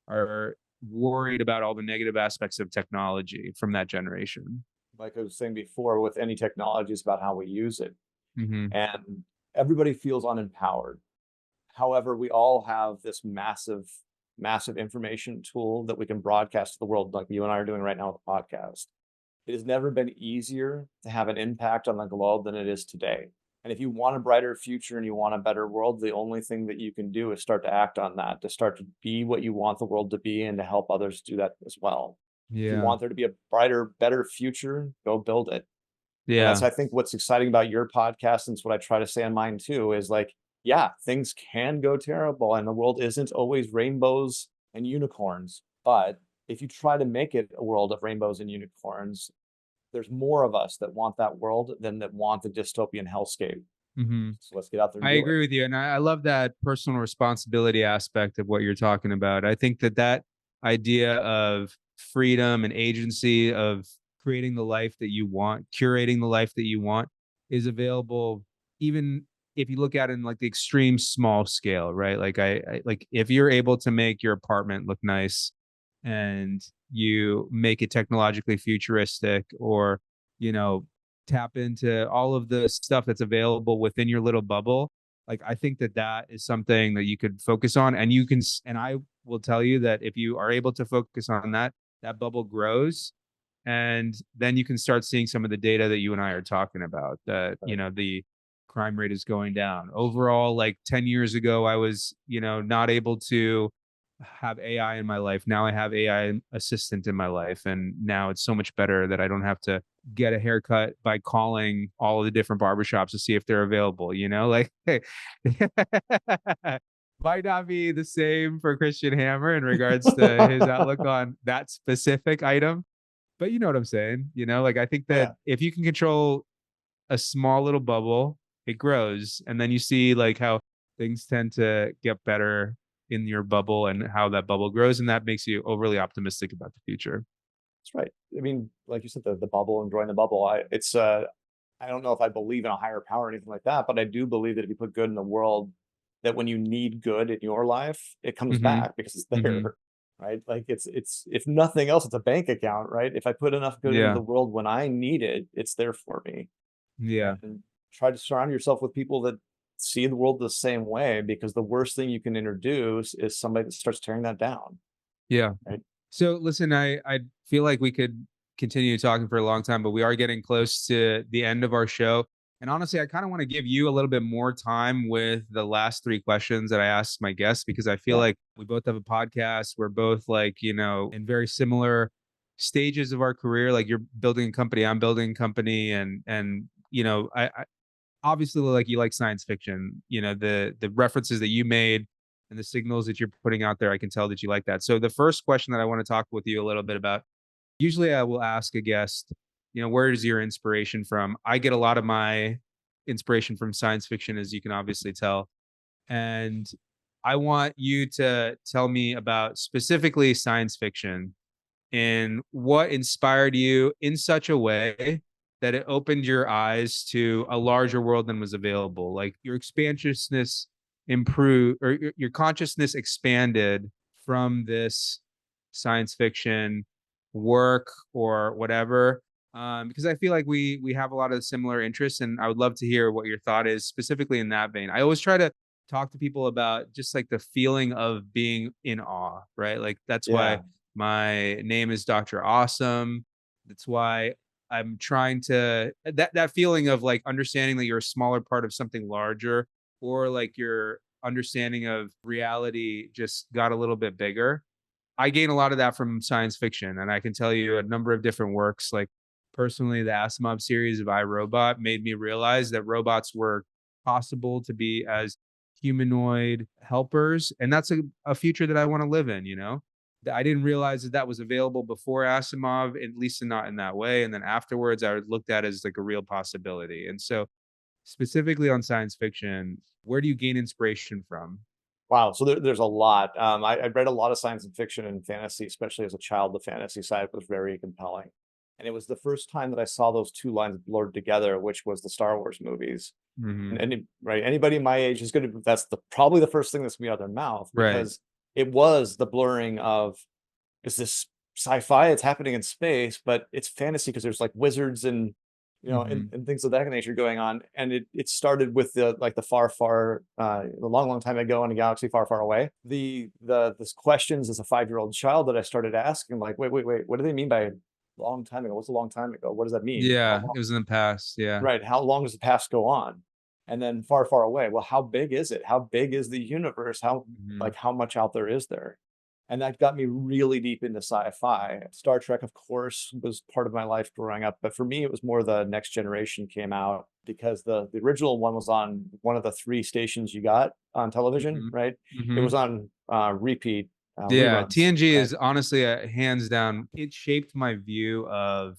are worried about all the negative aspects of technology from that generation? Like I was saying before, with any technology, it's about how we use it. Mhm. And everybody feels unempowered. However, we all have this massive, massive information tool that we can broadcast to the world, like you and I are doing right now with the podcast. It has never been easier to have an impact on the globe than it is today. And if you want a brighter future and you want a better world, the only thing that you can do is start to act on that, to start to be what you want the world to be and to help others do that as well. If you Yeah. want there to be a brighter, better future, go build it. And that's, Yeah. I think, what's exciting about your podcast, and it's what I try to say on mine too, is like, yeah, things can go terrible and the world isn't always rainbows and unicorns. But if you try to make it a world of rainbows and unicorns, there's more of us that want that world than that want the dystopian hellscape. Mhm. So let's get out there and I do it. agree with you, and I love that personal responsibility aspect of what you're talking about. I think that that idea of freedom and agency of creating the life that you want, curating the life that you want, is available even if you look at it in like the extreme small scale, right? Like I like if you're able to make your apartment look nice and you make it technologically futuristic, or, you know, tap into all of the stuff that's available within your little bubble, like I think that that is something that you could focus on, and you can and I will tell you that if you are able to focus on that, that bubble grows, and then you can start seeing some of the data that you and I are talking about, that, you Right. know, the crime rate is going down overall. Like 10 years ago, I was, you know, not able to have AI in my life. Now I have AI assistant in my life, and now it's so much better that I don't have to get a haircut by calling all of the different barbershops to see if they're available, you know, like might not be the same for Christian Hammer in regards to his outlook on that specific item, but you know what I'm saying? You know, like I think Oh, that yeah. if you can control a small little bubble, it grows. And then you see like how things tend to get better in your bubble and how that bubble grows. And that makes you overly optimistic about the future. That's right. I mean, like you said, the bubble, enjoying the bubble. I don't know if I believe in a higher power or anything like that, but I do believe that if you put good in the world, that when you need good in your life, it comes Hmm. back because it's Hmm. there, right? Like it's if nothing else, it's a bank account, right? If I put enough good into Yeah. the world when I need it, it's there for me. Yeah. And try to surround yourself with people that see the world the same way, because the worst thing you can introduce is somebody that starts tearing that down, Yeah. right? So listen, I feel like we could continue talking for a long time, but we are getting close to the end of our show. And honestly, I kind of want to give you a little bit more time with the last three questions that I asked my guests, because I feel Yeah. like we both have a podcast. We're both like, you know, in very similar stages of our career. Like you're building a company, I'm building a company, and you know, I obviously like you like science fiction, you know, the references that you made and the signals that you're putting out there, I can tell that you like that. So the first question that I want to talk with you a little bit about, usually I will ask a guest, you know, where is your inspiration from? I get a lot of my inspiration from science fiction, as you can obviously tell, and I want you to tell me about specifically science fiction and what inspired you in such a way that it opened your eyes to a larger world than was available. Like your expansiousness improved, or your consciousness expanded from this science fiction work or whatever. Because I feel like we have a lot of similar interests, and I would love to hear what your thought is specifically in that vein. I always try to talk to people about just like the feeling of being in awe, right? Like that's why Yeah. my name is Dr. Awesome. That's why I'm trying to that feeling of like understanding that you're a smaller part of something larger, or like your understanding of reality just got a little bit bigger. I gain a lot of that from science fiction, and I can tell you a number of different works. Like personally, the Asimov series of I, Robot made me realize that robots were possible to be as humanoid helpers, and that's a future that I want to live in. You know, I didn't realize that that was available before Asimov, at least not in that way. And then afterwards, I looked at it as like a real possibility. And so, specifically on science fiction, where do you gain inspiration from? Wow. So there's a lot. I read a lot of science and fiction and fantasy, especially as a child. The fantasy side was very compelling. And it was the first time that I saw those two lines blurred together, which was the Star Wars movies. Hmm. Right, anybody my age is going to, that's the probably the first thing that's gonna be out of their mouth, Right. because it was the blurring of, is this sci-fi? It's happening in space, but it's fantasy because there's like wizards and, Hmm. and things of that nature going on. And it started with the like the far, far, a long, long time ago in a galaxy far, far away. This questions as a 5-year-old child that I started asking, like, wait, what do they mean by long time ago? What's a long time ago? What does that mean? How Yeah, long? it was in the past. Yeah. Right. How long does the past go on? And then far, far away. Well, how big is it? How big is the universe? Mhm. How much out there is there? And that got me really deep into sci-fi. Star Trek, of course, was part of my life growing up, but for me, it was more the Next Generation came out, because the original one was on one of the three stations you got on television, Mhm. right? It was Mhm. on repeat Yeah, reruns, TNG right? is honestly a hands down. It shaped my view of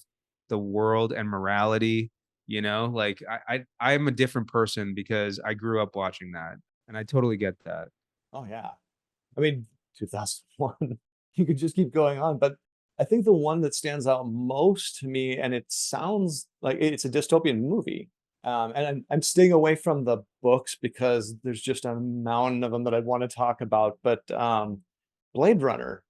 the world and morality. You know, like I am a different person because I grew up watching that, and I totally get that. Oh yeah. I mean, 2001, you could just keep going on, but I think the one that stands out most to me, and it sounds like it's a dystopian movie, And I'm staying away from the books because there's just a mountain of them that I want to talk about. But Blade Runner,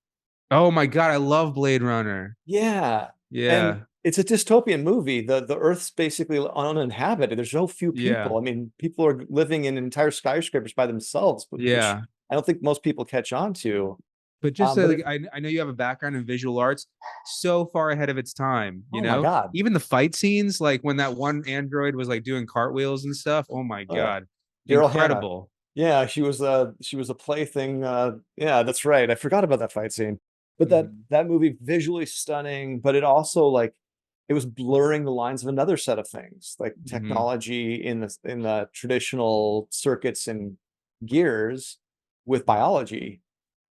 Oh my God, I love Blade Runner. yeah, and Yeah. it's a dystopian movie. The Earth's basically uninhabited. There's no few Yeah. people. I mean, people are living in entire skyscrapers by themselves, which Yeah. I don't think most people catch on to. But just But like I know you have a background in visual arts, so far ahead of its time, oh my God, Even the fight scenes, like when that one android was like doing cartwheels and stuff. Oh my uh, God. Daryl Hannah. Incredible. Yeah, she was a plaything. Yeah, that's right. I forgot about that fight scene. But that Mhm. that movie visually stunning, but it also like it was blurring the lines of another set of things, like Mhm. technology in the traditional circuits and gears with biology,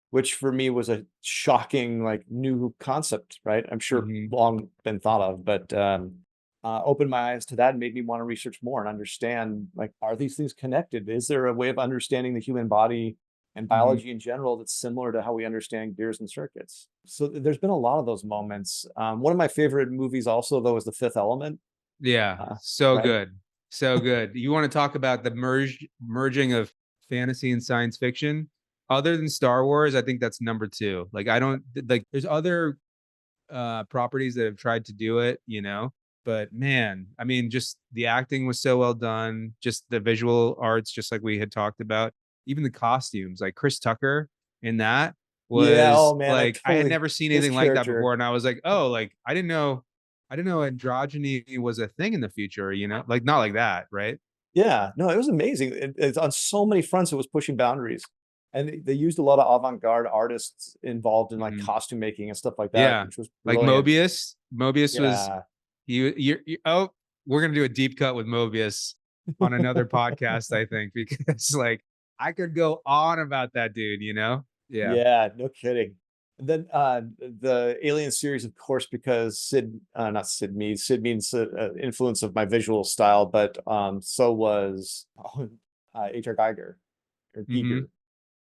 which for me was a shocking like new concept, right? I'm sure Mhm. long been thought of, but opened my eyes to that and made me want to research more and understand like, are these things connected? Is there a way of understanding the human body and Mhm. biology in general that's similar to how we understand gears and circuits? So there's been a lot of those moments. One of my favorite movies also though is The Fifth Element. Yeah. Uh, So right? good. So good. You want to talk about the merging of fantasy and science fiction? Other than Star Wars, I think that's number two. Like I don't like there's other properties that have tried to do it, but man, I mean, just the acting was so well done, just the visual arts, just like we had talked about, even the costumes, like Chris Tucker in that Yeah. was Oh man, I like I had totally never seen his anything like that character. before, and I was like, oh, like I didn't know androgyny was a thing in the future, like not like that, right? Yeah, no, it was amazing. It's on so many fronts, it was pushing boundaries. And they used a lot of avant-garde artists involved in like Mhm. costume making and stuff like that, Yeah, which was like brilliant. Mobius was Yeah. oh, we're gonna do a deep cut with Mobius on another podcast, I think, because like I could go on about that dude. Yeah. Yeah, no kidding. And then the Alien series, of course, because not Sid Mead. Sid Mead's influence of my visual style, but so was H.R. Geiger or Hmm. Giger.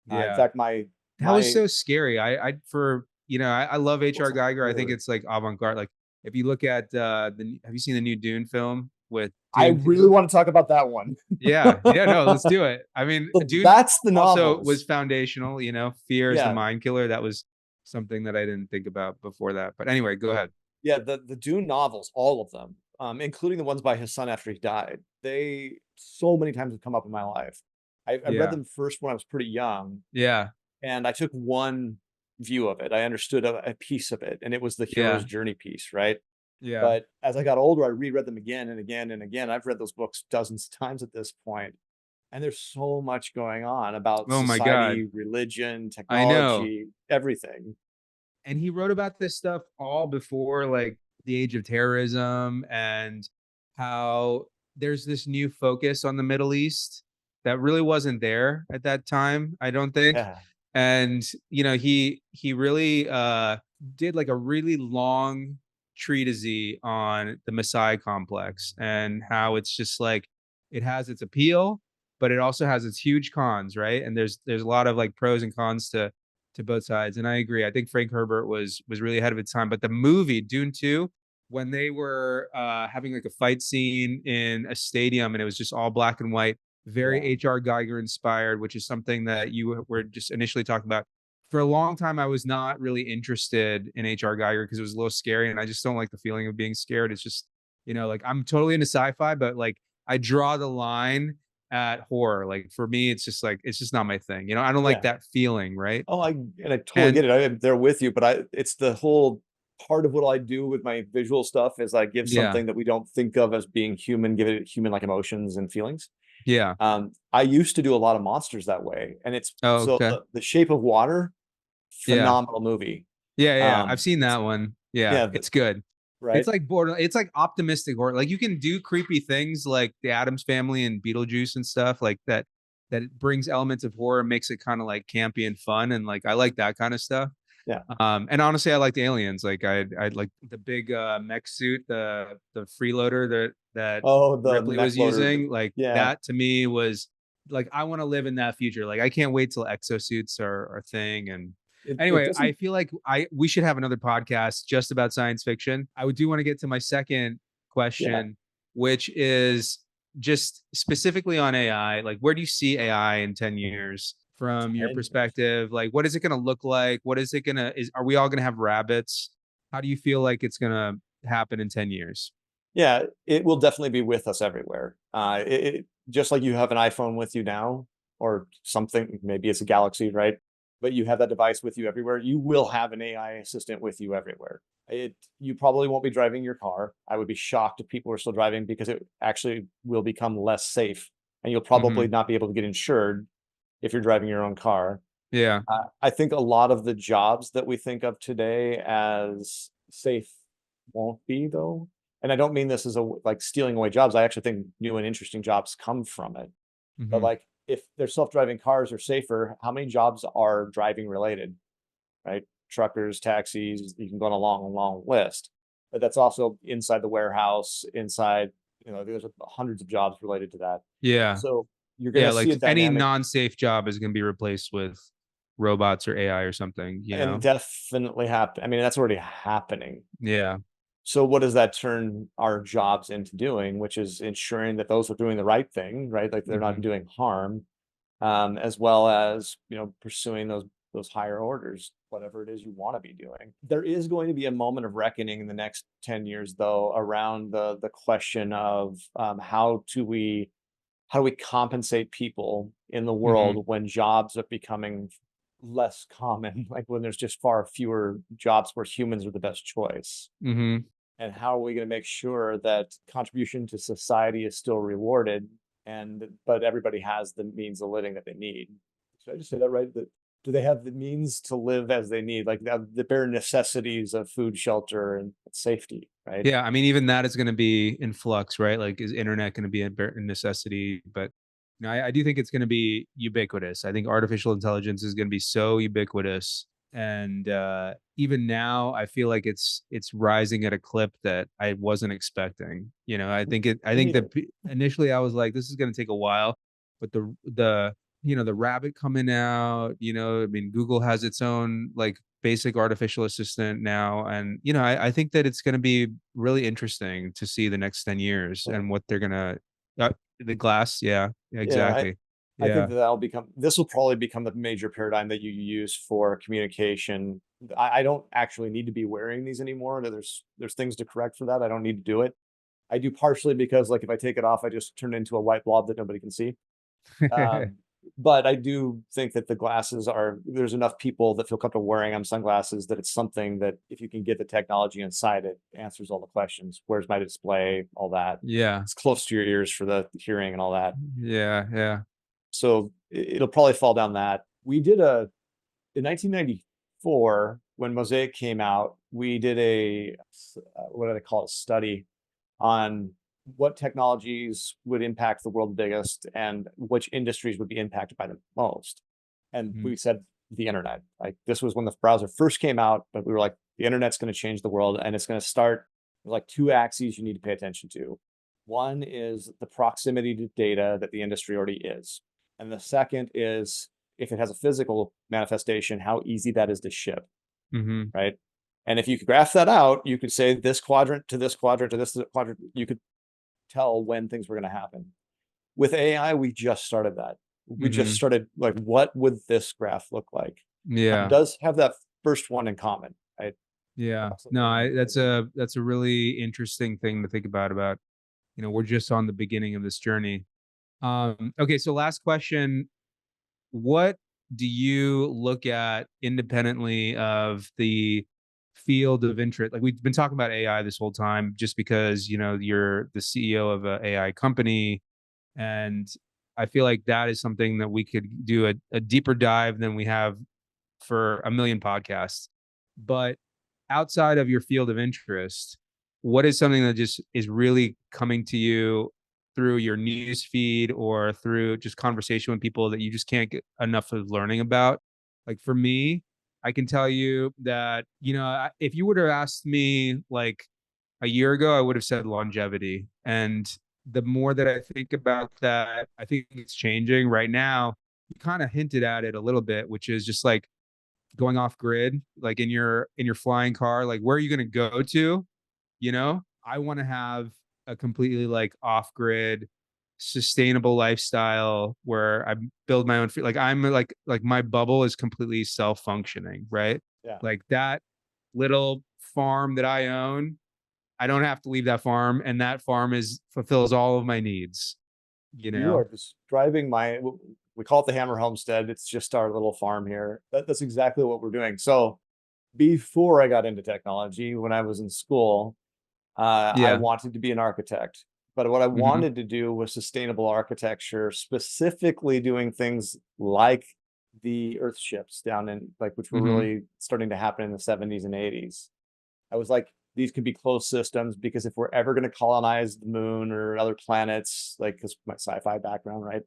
In Yeah. fact, my That was my so scary. I love what's HR the Geiger. I think word? it's like avant-garde. Like if you look at have you seen the new Dune film with I Dune really 2? want to talk about that one. Yeah. Yeah, no, let's do it. I mean, So Dune that's the also was novels. foundational, fear is the Yeah, mind killer. That was something that I didn't think about before that. But anyway, go ahead. yeah. The Dune novels, all of them, including the ones by his son after he died. They so many times have come up in my life. I read Yeah. them first when I was pretty young, Yeah. and I took one view of it. I understood a piece of it, and it was the hero's Yeah. journey piece, right? Yeah. But as I got older, I reread them again and again and again. I've read those books dozens of times at this point, and there's so much going on about Oh my God. society, religion, I know. technology, everything. And he wrote about this stuff all before like the age of terrorism and how there's this new focus on the Middle East that really wasn't there at that time, I don't think. Yeah, And he really did like a really long treatise on the Messiah complex and how it's just like it has its appeal, but it also has its huge cons, right? And there's a lot of like pros and cons to both sides. And I agree. I think Frank Herbert was really ahead of its time. But the movie Dune 2, when they were having like a fight scene in a stadium and it was just all black and white, very yeah, HR Geiger inspired, which is something that you were just initially talking about. For a long time, I was not really interested in HR Geiger because it was a little scary, and I just don't like the feeling of being scared. It's just, like I'm totally into sci-fi, but like I draw the line at horror. Like for me, it's just like it's just not my thing. I don't like yeah. that feeling, right? Oh, I totally And get it. I am there with you, but it's the whole part of what I do with my visual stuff is I give yeah, something that we don't think of as being human, give it human like emotions and feelings. yeah. I used to do a lot of monsters that way, and it's Oh, so okay. the Shape of Water, Yeah, phenomenal movie. yeah. I've seen It's that one. Yeah, yeah, it's good. It's right. like border. It's like optimistic horror. Like you can do creepy things like the Addams Family and Beetlejuice and stuff like that. That it brings elements of horror, makes it kind of like campy and fun, and like I like that kind of stuff. Yeah. And honestly, I like the aliens. Like I like the big mech suit, the freeloader that Oh, the Ripley mech was loader. using. Like Yeah. that to me was like I want to live in that future. Like I can't wait till exosuits are a thing. And It anyway, I doesn't. feel like we should have another podcast just about science fiction. I would do want to get to my second Yeah. question, which is just specifically on AI, like where do you see AI in 10 years from your 10 years. perspective? Like, what is it going to look like? What is it going to, are we all going to have rabbits? How do you feel like it's going to happen in 10 years? Yeah, it will definitely be with us everywhere. Just like you have an iPhone with you now, or something, maybe it's a Galaxy, right? But you have that device with you everywhere. You will have an AI assistant with you everywhere. You probably won't be driving your car. I would be shocked if people are still driving because it actually will become less safe, and you'll probably Mhm. not be able to get insured if you're driving your own car. Yeah. I think a lot of the jobs that we think of today as safe won't be, though. And I don't mean this as like stealing away jobs. I actually think new and interesting jobs come from it. But Mhm. like if their self-driving cars are safer, how many jobs are driving related, right? Truckers, taxis, you can go on a long, long list. But that's also inside the warehouse, inside, there's hundreds of jobs related to that. Yeah. So you're going Yeah. to see Like a any dynamic. non-safe job is going to be replaced with robots or AI or something, you And know? definitely happen. I mean, that's already happening. Yeah. So what does that turn our jobs into doing, which is ensuring that those are doing the right thing, right? Like they're not Mhm. doing harm, as well as, pursuing those higher orders, whatever it is you want to be doing. There is going to be a moment of reckoning in the next 10 years, though, around the question of how do we compensate people in the Mhm. world when jobs are becoming less common, like when there's just far fewer jobs where humans are the best choice? Mhm. And how are we going to make sure that contribution to society is still rewarded, but everybody has the means of living that they need? Should I just say that right? That do they have the means to live as they need, like the bare necessities of food, shelter, and safety, right? Yeah, I mean, even that is going to be in flux, right? Like, is internet going to be a necessity? But I do think it's going to be ubiquitous. I think artificial intelligence is going to be so ubiquitous, and even now, I feel like it's rising at a clip that I wasn't expecting. I think it. I Me think neither. that initially I was like, this is going to take a while, but the rabbit coming out. I mean, Google has its own like basic artificial assistant now, and I think that it's going to be really interesting to see the next 10 years Yeah. and what they're gonna the glass. Yeah, Yeah, exactly. I think Yeah. that this will probably become the major paradigm that you use for communication. I don't actually need to be wearing these anymore. There's things to correct for that. I don't need to do it. I do partially because like if I take it off, I just turn into a white blob that nobody can see. Um, but I do think that there's enough people that feel comfortable wearing them sunglasses that it's something that if you can get the technology inside it, answers all the questions. Where's my display? All that. Yeah. It's close to your ears for the hearing and all that. Yeah. Yeah. So it'll probably fall down that. We did in 1994 when Mosaic came out, we did what do they call it? Study on what technologies would impact the world the biggest and which industries would be impacted by the most. And Mhm. we said the internet. Like this was when the browser first came out, but we were like, the internet's going to change the world, and it's going to start with like two axes you need to pay attention to. One is the proximity to data that the industry already is. And the second is if it has a physical manifestation, how easy that is to ship, Mhm. right? And if you could graph that out, you could say this quadrant to this quadrant to this quadrant, you could tell when things were going to happen. With AI, we just started that. We just Mhm. started like, what would this graph look like? Now, it Yeah. does have that first one in common, right? Yeah. No, Approximately. that's a really interesting thing to think about. We're just on the beginning of this journey. Okay, so last question. What do you look at independently of the field of interest? Like we've been talking about AI this whole time, just because you're the CEO of an AI company, and I feel like that is something that we could do a deeper dive than we have for a million podcasts. But outside of your field of interest, what is something that just is really coming to you through your news feed or through just conversation with people that you just can't get enough of learning about? Like for me, I can tell you that, if you would have asked me like a year ago, I would have said longevity. And the more that I think about that, I think it's changing right now. You kind of hinted at it a little bit, which is just like going off grid, like in your flying car, like where are you going to go to? I want to have a completely like off grid, sustainable lifestyle where I build my own food. Like I'm like my bubble is completely self-functioning, right? Yeah. Like that little farm that I own, I don't have to leave that farm, and that farm fulfills all of my needs, you You are know? describing we call it the Hammer Homestead. It's just our little farm here. That's exactly what we're doing. So before I got into technology, when I was in school, I Yeah. wanted to be an architect. But what I Mhm. wanted to do was sustainable architecture, specifically doing things like the Earth ships down in which were Mhm. really starting to happen in the 70s and 80s. I was like, these could be closed systems because if we're ever going to colonize the moon or other planets, like, because my sci-fi background, right?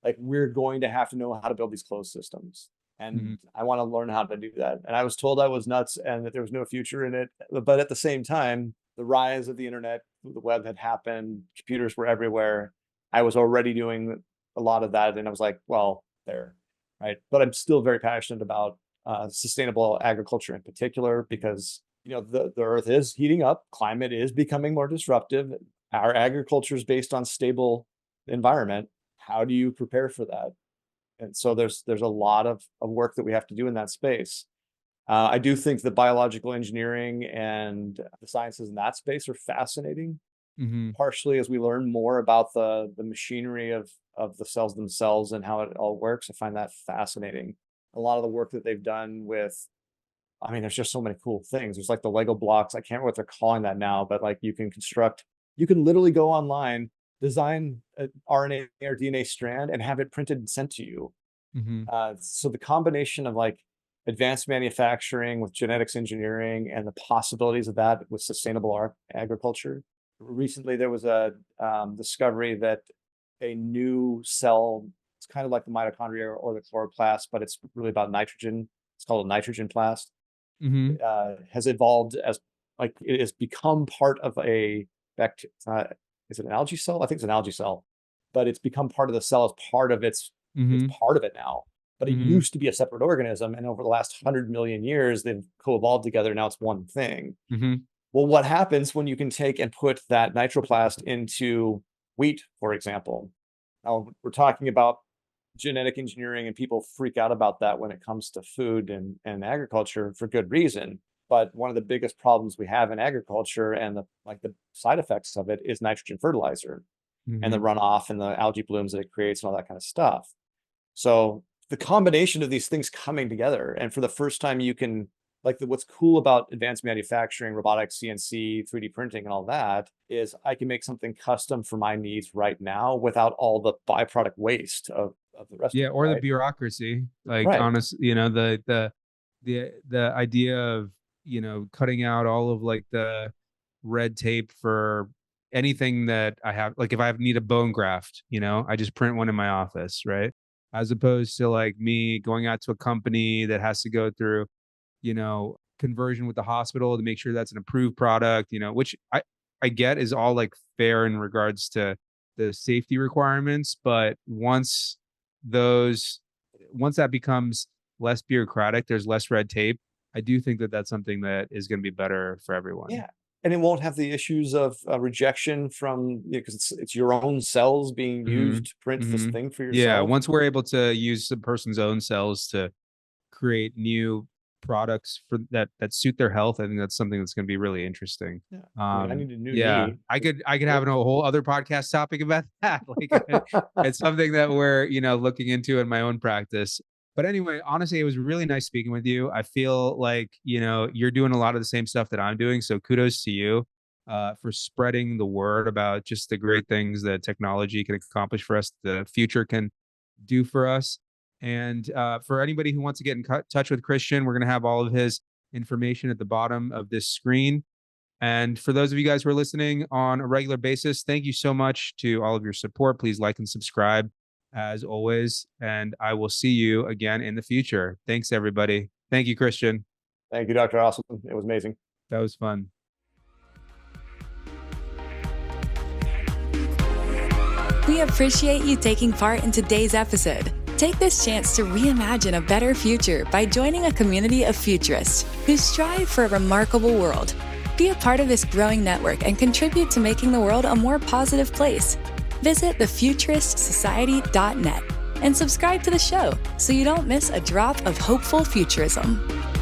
Like, we're going to have to know how to build these closed systems. Mhm. And I want to learn how to do that. And I was told I was nuts and that there was no future in it. But at the same time, the rise of the internet, the web had happened, computers were everywhere. I was already doing a lot of that. And I was like, well, there, right? But I'm still very passionate about sustainable agriculture in particular because the earth is heating up, climate is becoming more disruptive, our agriculture is based on stable environment. How do you prepare for that? And so there's a lot of work that we have to do in that space. I do think that biological engineering and the sciences in that space are fascinating, Mhm. partially as we learn more about the machinery of the cells themselves and how it all works. I find that fascinating. A lot of the work that they've done with, I mean, there's just so many cool things. There's like the Lego blocks. I can't remember what they're calling that now, but like you can literally go online, design an RNA or DNA strand and have it printed and sent to you. Mhm. So the combination of like advanced manufacturing with genetics engineering and the possibilities of that with sustainable agriculture. Recently, there was a discovery that a new cell, it's kind of like the mitochondria or the chloroplast, but it's really about nitrogen. It's called a nitrogen plast, Mhm. has evolved as like it has become part of a is it an algae cell? I think it's an algae cell, but it's become part of the cell as part of it's Mhm. part of it now. But it Mhm. used to be a separate organism, and over the last 100 million years, they've co-evolved together. Now it's one thing. Mhm. Well, what happens when you can take and put that nitroplast into wheat, for example? Now we're talking about genetic engineering, and people freak out about that when it comes to food and agriculture for good reason. But one of the biggest problems we have in agriculture and the side effects of it is nitrogen fertilizer and the Mhm. runoff and the algae blooms that it creates and all that kind of stuff. So the combination of these things coming together, and for the first time, you can what's cool about advanced manufacturing, robotics, CNC, 3D printing, and all that is I can make something custom for my needs right now without all the byproduct waste of the rest of Yeah, it, or the right? bureaucracy. Like Right. honest, the idea of, cutting out all of like the red tape for anything that I have. Like if I need a bone graft, I just print one in my office, right? As opposed to like me going out to a company that has to go through, conversion with the hospital to make sure that's an approved product, which I get is all like fair in regards to the safety requirements, but those once that becomes less bureaucratic, there's less red tape. I do think that that's something that is going to be better for everyone. Yeah. And it won't have the issues of rejection from, because it's your own cells being Hmm. used to print this Hmm. thing for Yeah, yourself. once we're able to use the person's own cells to create new products that suit their health, I think that's something that's going to be really interesting. Yeah. I mean, I need a new Yeah, knee. I could have Great. a whole other podcast topic about that. Like, it's something that we're looking into in my own practice. But anyway, honestly, it was really nice speaking with you. I feel like you're doing a lot of the same stuff that I'm doing, so kudos to you for spreading the word about just the great things that technology can accomplish for us, the future can do for us. And for anybody who wants to get in touch with Christian, we're going to have all of his information at the bottom of this screen. And for those of you guys who are listening on a regular basis, thank you so much to all of your support. Please like and subscribe as always. And I will see you again in the future. Thanks, everybody. Thank you, Christian. Thank you, Dr. Awesome. It was amazing. That was fun. We appreciate you taking part in today's episode. Take this chance to reimagine a better future by joining a community of futurists who strive for a remarkable world. Be a part of this growing network and contribute to making the world a more positive place. visit thefuturistsociety.net and subscribe to the show so you don't miss a drop of hopeful futurism.